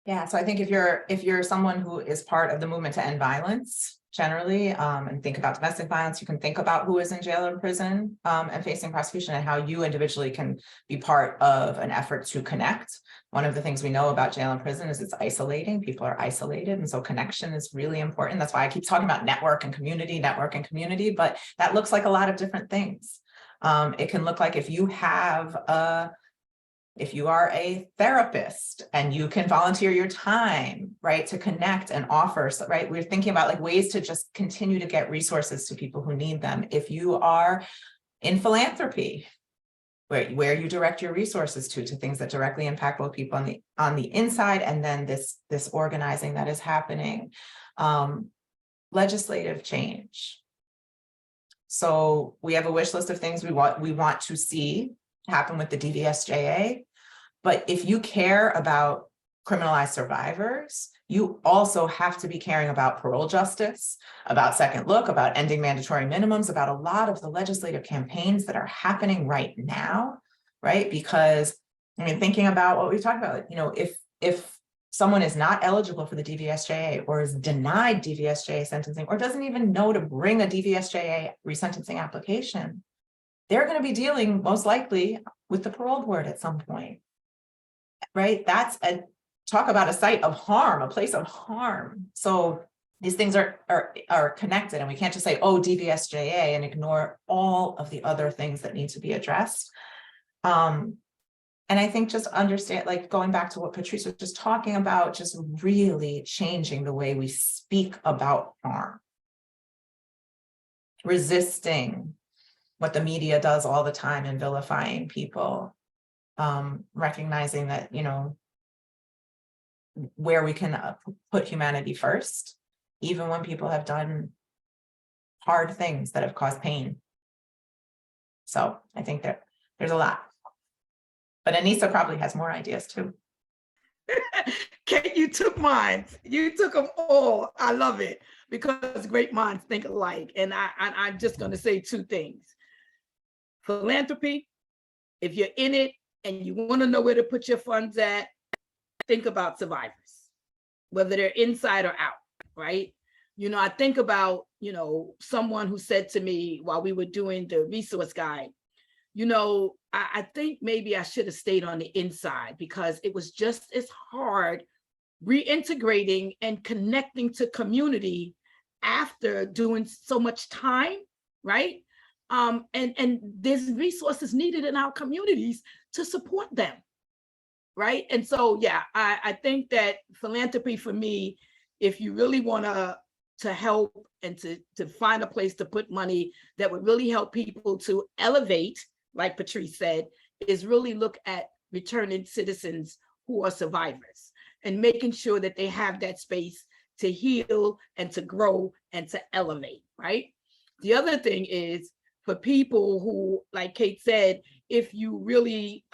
Yeah, so I think if you're someone who is part of the movement to end violence generally, and think about domestic violence, you can think about who is in jail or prison and facing prosecution, and how you individually can be part of an effort to connect. One of the things we know about jail and prison is it's isolating. People are isolated, and so connection is really important. That's why I keep talking about network and community, but that looks like a lot of different things. It can look like if you are a therapist and you can volunteer your time, right, to connect and offer, right? We're thinking about like ways to just continue to get resources to people who need them. If you are in philanthropy, where you direct your resources to things that directly impact both people on the inside, and then this organizing that is happening. Legislative change. So we have a wish list of things we want to see happen with the DVSJA. But if you care about criminalized survivors, you also have to be caring about parole justice, about second look, about ending mandatory minimums, about a lot of the legislative campaigns that are happening right now, right? Because I mean, thinking about what we've talked about, if someone is not eligible for the DVSJA, or is denied DVSJA sentencing, or doesn't even know to bring a DVSJA resentencing application, they're going to be dealing most likely with the parole board at some point, right? That's talk about a site of harm, a place of harm. So these things are connected, and we can't just say, oh, DVSJA, and ignore all of the other things that need to be addressed. And I think just understand, like going back to what Patrice was just talking about, just really changing the way we speak about harm, resisting what the media does all the time in vilifying people, recognizing that, where we can put humanity first, even when people have done hard things that have caused pain. So I think that there's a lot. But Anissa probably has more ideas too. Kate, you took mine. You took them all. I love it, because great minds think alike. And I'm just going to say two things. Philanthropy, if you're in it and you want to know where to put your funds at, think about survivors, whether they're inside or out, right? I think about, someone who said to me while we were doing the resource guide, I think maybe I should have stayed on the inside because it was just as hard reintegrating and connecting to community after doing so much time, right? And there's resources needed in our communities to support them, right? And so, yeah, I think that philanthropy for me, if you really want to help and to find a place to put money that would really help people to elevate, like Patrice said, is really look at returning citizens who are survivors and making sure that they have that space to heal and to grow and to elevate, right? The other thing is for people who, like Kate said, if you really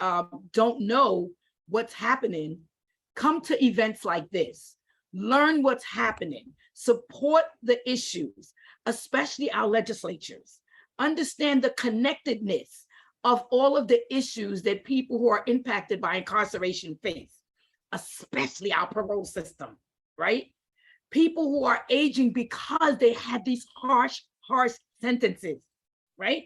don't know what's happening, come to events like this, learn what's happening, support the issues, especially our legislatures, understand the connectedness of all of the issues that people who are impacted by incarceration face, especially our parole system, right? People who are aging because they had these harsh sentences, right?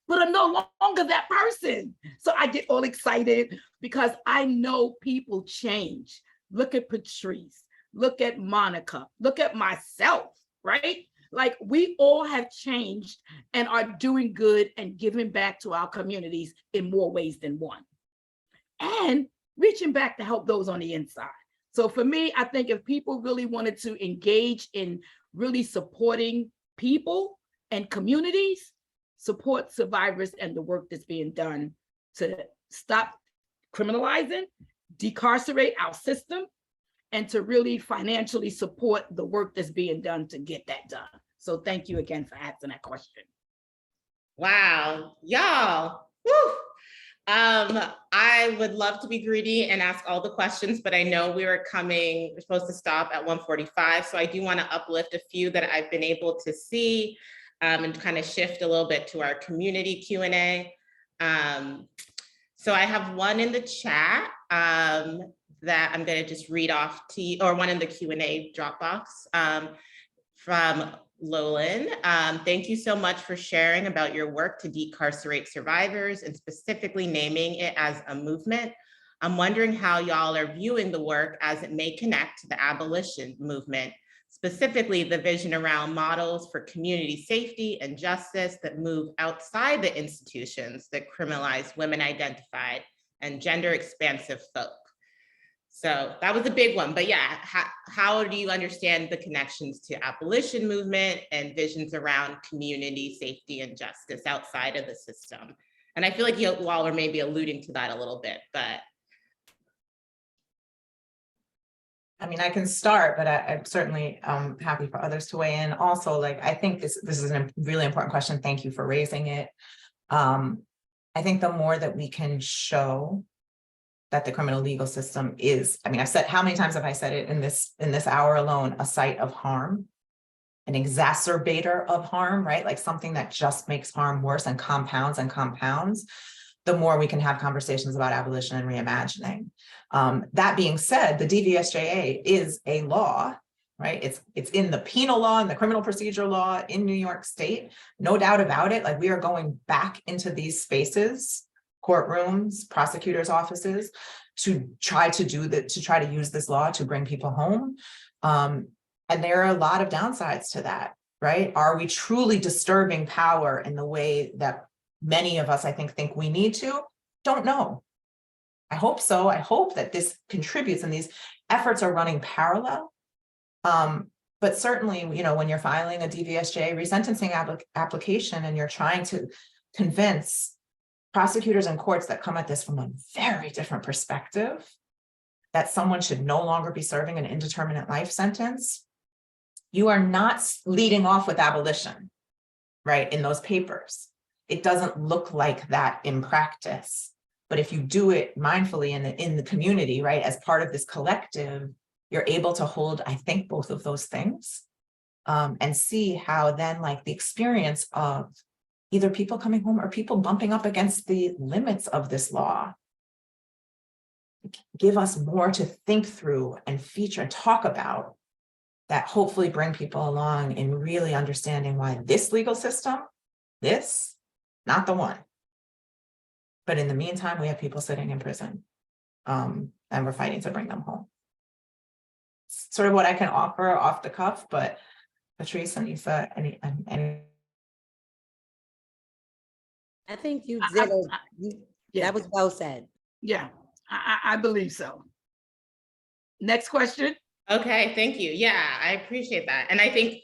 But I'm no longer that person. So I get all excited because I know people change. Look at Patrice, look at Monica, look at myself, right? Like we all have changed and are doing good and giving back to our communities in more ways than one. And reaching back to help those on the inside. So for me, I think if people really wanted to engage in really supporting people and communities, support survivors and the work that's being done to stop criminalizing, decarcerate our system, and to really financially support the work that's being done to get that done. So thank you again for asking that question. Wow, y'all, woo! I would love to be greedy and ask all the questions, but I know we're supposed to stop at 1:45. So I do want to uplift a few that I've been able to see and kind of shift a little bit to our community Q&A. So I have one in the chat that I'm going to just read off to you, or one in the Q&A Dropbox from Lolan. Thank you so much for sharing about your work to decarcerate survivors and specifically naming it as a movement. I'm wondering how y'all are viewing the work as it may connect to the abolition movement, specifically the vision around models for community safety and justice that move outside the institutions that criminalize women identified and gender expansive folk. So that was a big one, but yeah, how do you understand the connections to abolition movement and visions around community safety and justice outside of the system? And I feel like you all are maybe alluding to that a little bit, but. I mean, I can start, but I'm certainly happy for others to weigh in. Also, like, I think this is a really important question. Thank you for raising it. I think the more that we can show that the criminal legal system is, I mean, I've said, how many times have I said it in this hour alone, a site of harm, an exacerbator of harm, right? Like something that just makes harm worse and compounds, the more we can have conversations about abolition and reimagining. That being said, the DVSJA is a law, right? It's in the penal law and the criminal procedure law in New York State, no doubt about it. Like we are going back into these spaces, courtrooms, prosecutors' offices, to try to use this law to bring people home. And there are a lot of downsides to that, right? Are we truly disturbing power in the way that many of us, I think we need to? Don't know. I hope so. I hope that this contributes and these efforts are running parallel. But certainly, when you're filing a DVSJA resentencing application and you're trying to convince prosecutors and courts that come at this from a very different perspective, that someone should no longer be serving an indeterminate life sentence, you are not leading off with abolition, right, in those papers. It doesn't look like that in practice. But if you do it mindfully in the community, right, as part of this collective, you're able to hold, I think, both of those things and see how then, like, the experience of either people coming home or people bumping up against the limits of this law give us more to think through and feature and talk about, that hopefully bring people along in really understanding why this legal system, not the one. But in the meantime, we have people sitting in prison, and we're fighting to bring them home. It's sort of what I can offer off the cuff, but Patrice, Anissa, any I think you I- did I- it. yeah. That was well said. Yeah, I believe so. Next question. Okay, thank you. Yeah, I appreciate that. And I think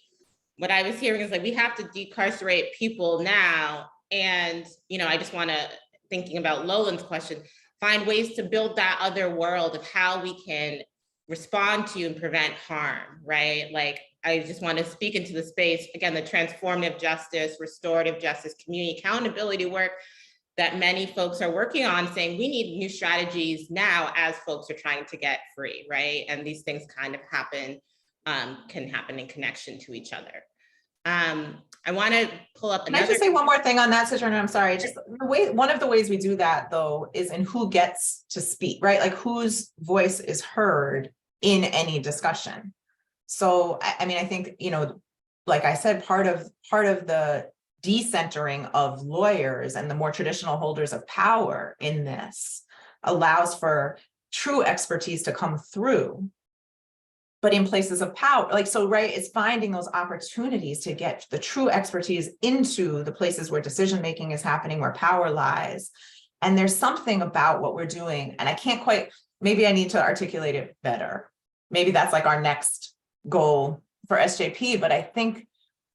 what I was hearing is like, we have to decarcerate people now. And, you know, I just want to, thinking about Lolan's question, find ways to build that other world of how we can respond to and prevent harm, right? Like, I just want to speak into the space, again, the transformative justice, restorative justice, community accountability work that many folks are working on, saying we need new strategies now as folks are trying to get free, right? And these things kind of happen, can happen in connection to each other. I want to pull up Can I another. just say one more thing on that, Sojourner? I'm sorry. Just the way, one of the ways we do that, though, is in who gets to speak, right? Like whose voice is heard in any discussion. So, I mean, I think, you know, like I said, part of the decentering of lawyers and the more traditional holders of power in this allows for true expertise to come through, but in places of power, like, so, right, it's finding those opportunities to get the true expertise into the places where decision-making is happening, where power lies. And there's something about what we're doing, and I can't quite, maybe I need to articulate it better. Maybe that's like our next goal for SJP, but I think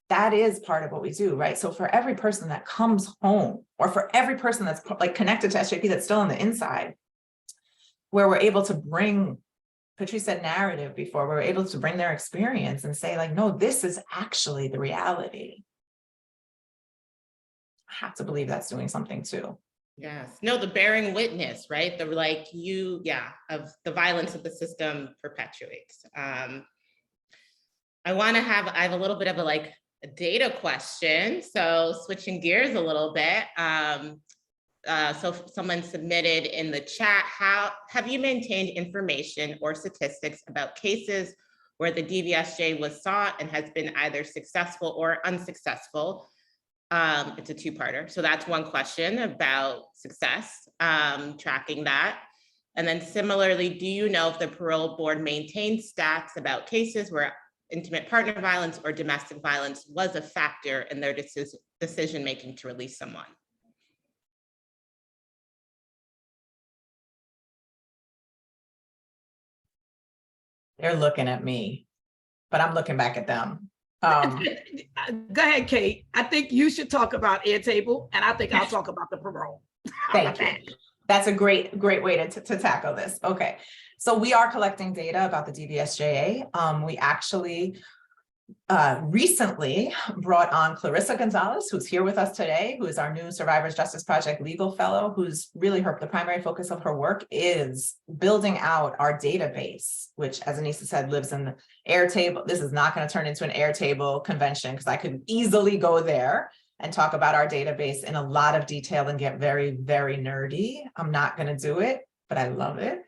that is part of what we do, right? So for every person that comes home, or for every person that's like connected to SJP that's still on the inside, where we're able to bring, Patrice said narrative before, we're able to bring their experience and say like, no, this is actually the reality. I have to believe that's doing something too. Yes, no, the bearing witness, right? The like you, yeah, of the violence that the system perpetuates. I have a little bit of a data question. So switching gears a little bit. So someone submitted in the chat, how have you maintained information or statistics about cases where the DVSJA was sought and has been either successful or unsuccessful? It's a two-parter. So that's one question about success, tracking that. And then similarly, do you know if the parole board maintains stats about cases where intimate partner violence or domestic violence was a factor in their decision-making to release someone? They're looking at me, but I'm looking back at them. Go ahead, Kate. I think you should talk about Airtable, and I think I'll talk about the parole. Thank you. That's a great way to tackle this. Okay, so we are collecting data about the DVSJA. We actually recently brought on Clarissa Gonzalez, who's here with us today, who is our new Survivors Justice Project legal fellow, who's really the primary focus of her work is building out our database, which, as Anissa said, lives in the Airtable. This is not going to turn into an Airtable convention because I could easily go there and talk about our database in a lot of detail and get very, very nerdy. I'm not going to do it, but I love it.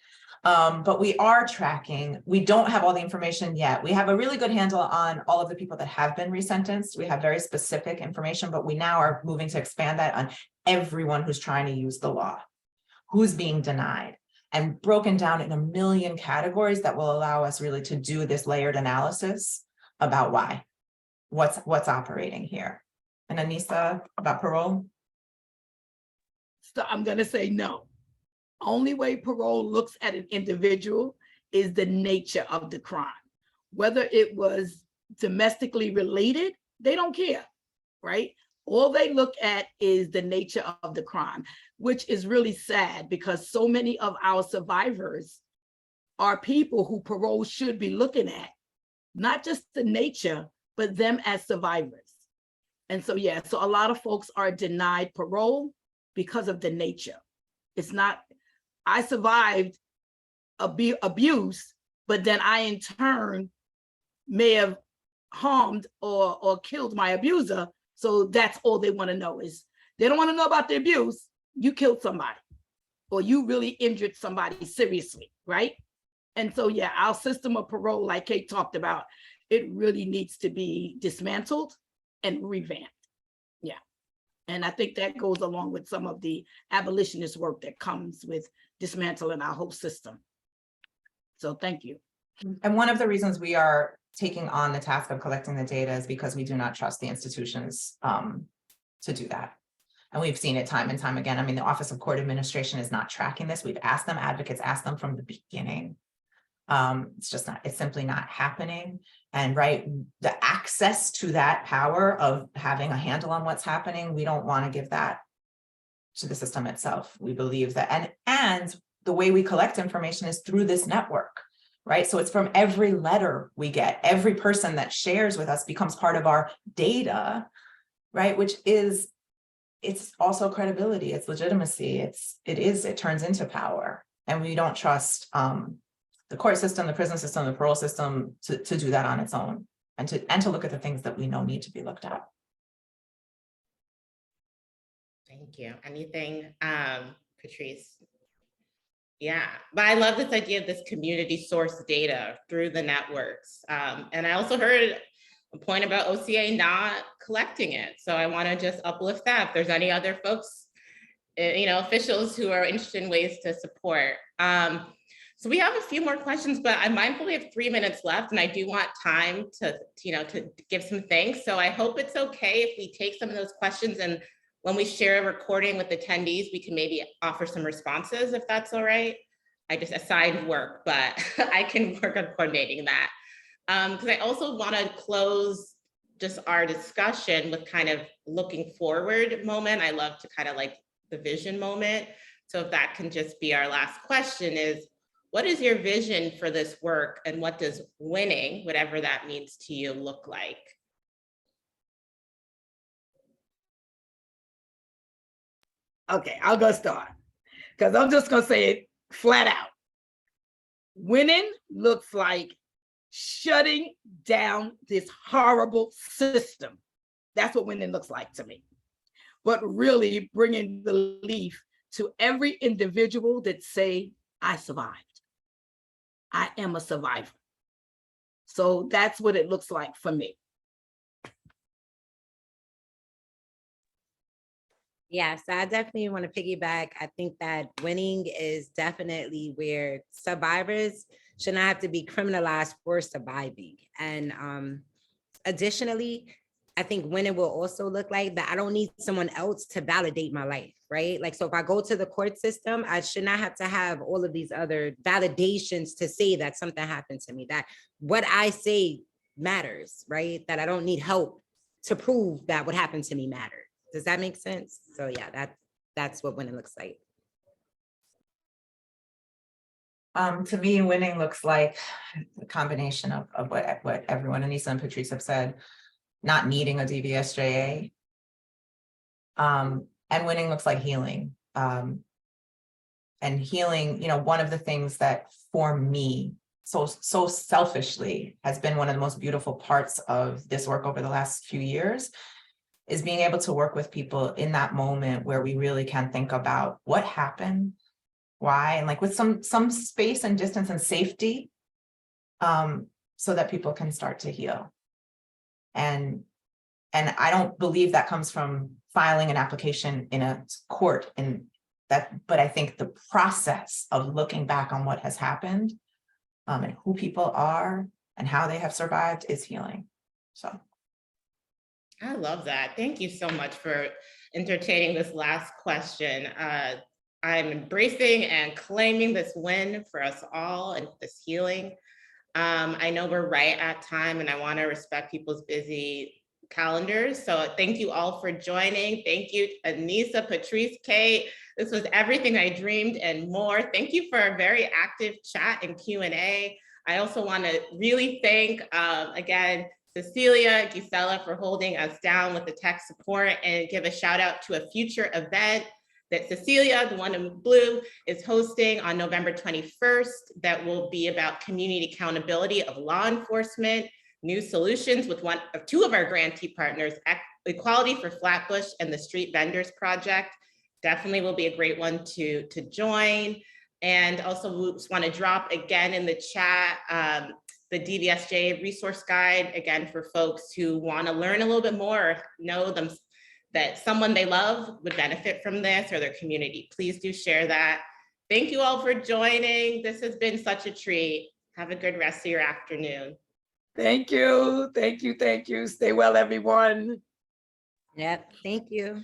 But we are tracking. We don't have all the information yet. We have a really good handle on all of the people that have been resentenced. We have very specific information, but we now are moving to expand that on everyone who's trying to use the law, who's being denied, and broken down in a million categories that will allow us really to do this layered analysis about why, what's operating here. And Anissa, about parole? So I'm going to say no. Only way parole looks at an individual is the nature of the crime. Whether it was domestically related, they don't care, right? All they look at is the nature of the crime, which is really sad because so many of our survivors are people who parole should be looking at, not just the nature, but them as survivors. And so, yeah, so a lot of folks are denied parole because of the nature. It's not, I survived abuse, but then I in turn may have harmed or killed my abuser. So that's all they want to know is, they don't want to know about the abuse. You killed somebody or you really injured somebody seriously, right? And so, yeah, our system of parole, like Kate talked about, it really needs to be dismantled and revamped. Yeah. And I think that goes along with some of the abolitionist work that comes with dismantling our whole system. So thank you. And one of the reasons we are taking on the task of collecting the data is because we do not trust the institutions to do that. And we've seen it time and time again. I mean, the Office of Court Administration is not tracking this. We've asked them, advocates asked them from the beginning. It's just not, it's simply not happening. And right, the access to that power of having a handle on what's happening, we don't want to give that to the system itself. We believe that, and the way we collect information is through this network, right? So it's from every letter we get, every person that shares with us becomes part of our data, right? Which is, it's also credibility, it's legitimacy, it turns into power. And we don't trust the court system, the prison system, the parole system to do that on its own, and to look at the things that we know need to be looked at. Thank you. Anything, Patrice? Yeah, but I love this idea of this community source data through the networks. And I also heard a point about OCA not collecting it. So I want to just uplift that. If there's any other folks, officials who are interested in ways to support. So we have a few more questions, but I'm mindful we have 3 minutes left, and I do want time to give some thanks. So I hope it's okay if we take some of those questions, and when we share a recording with attendees, we can maybe offer some responses, if that's all right. I just assigned work, but I can work on coordinating that. Because I also want to close just our discussion with kind of looking forward moment. I love to kind of like the vision moment. So if that can just be our last question is, what is your vision for this work, and what does winning, whatever that means to you, look like? Okay, I'll go start, because I'm just gonna say it flat out. Winning looks like shutting down this horrible system. That's what winning looks like to me. But really bringing relief to every individual that say, I survived. I am a survivor. So that's what it looks like for me. Yes, I definitely want to piggyback. I think that winning is definitely where survivors should not have to be criminalized for surviving. And additionally, I think winning will also look like that I don't need someone else to validate my life, right? Like, so if I go to the court system, I should not have to have all of these other validations to say that something happened to me, that what I say matters, right? That I don't need help to prove that what happened to me mattered. Does that make sense? So yeah, that's what winning looks like. To me, winning looks like a combination of what everyone, Anissa and Patrice, have said. Not needing a DVSJA. And winning looks like healing. And healing, one of the things that for me, so selfishly, has been one of the most beautiful parts of this work over the last few years, is being able to work with people in that moment where we really can think about what happened, why, and like with some space and distance and safety, so that people can start to heal. And I don't believe that comes from filing an application in a court but I think the process of looking back on what has happened, and who people are and how they have survived is healing. So I love that. Thank you so much for entertaining this last question. I'm embracing and claiming this win for us all and this healing. I know we're right at time, and I want to respect people's busy calendars. So thank you all for joining. Thank you, Anissa, Patrice, Kate. This was everything I dreamed and more. Thank you for a very active chat and Q&A. I also want to really thank, again, Cecilia, Gisela, for holding us down with the tech support, and give a shout out to a future event that Cecilia, the one in blue, is hosting on November 21st that will be about community accountability of law enforcement, new solutions with two of our grantee partners, Equality for Flatbush and the Street Vendors Project. Definitely will be a great one to join. And also we just want to drop again in the chat the DVSJA resource guide, again, for folks who want to learn a little bit more, know that someone they love would benefit from this, or their community. Please do share that. Thank you all for joining. This has been such a treat. Have a good rest of your afternoon. Thank you. Thank you. Thank you. Stay well, everyone. Yep, thank you.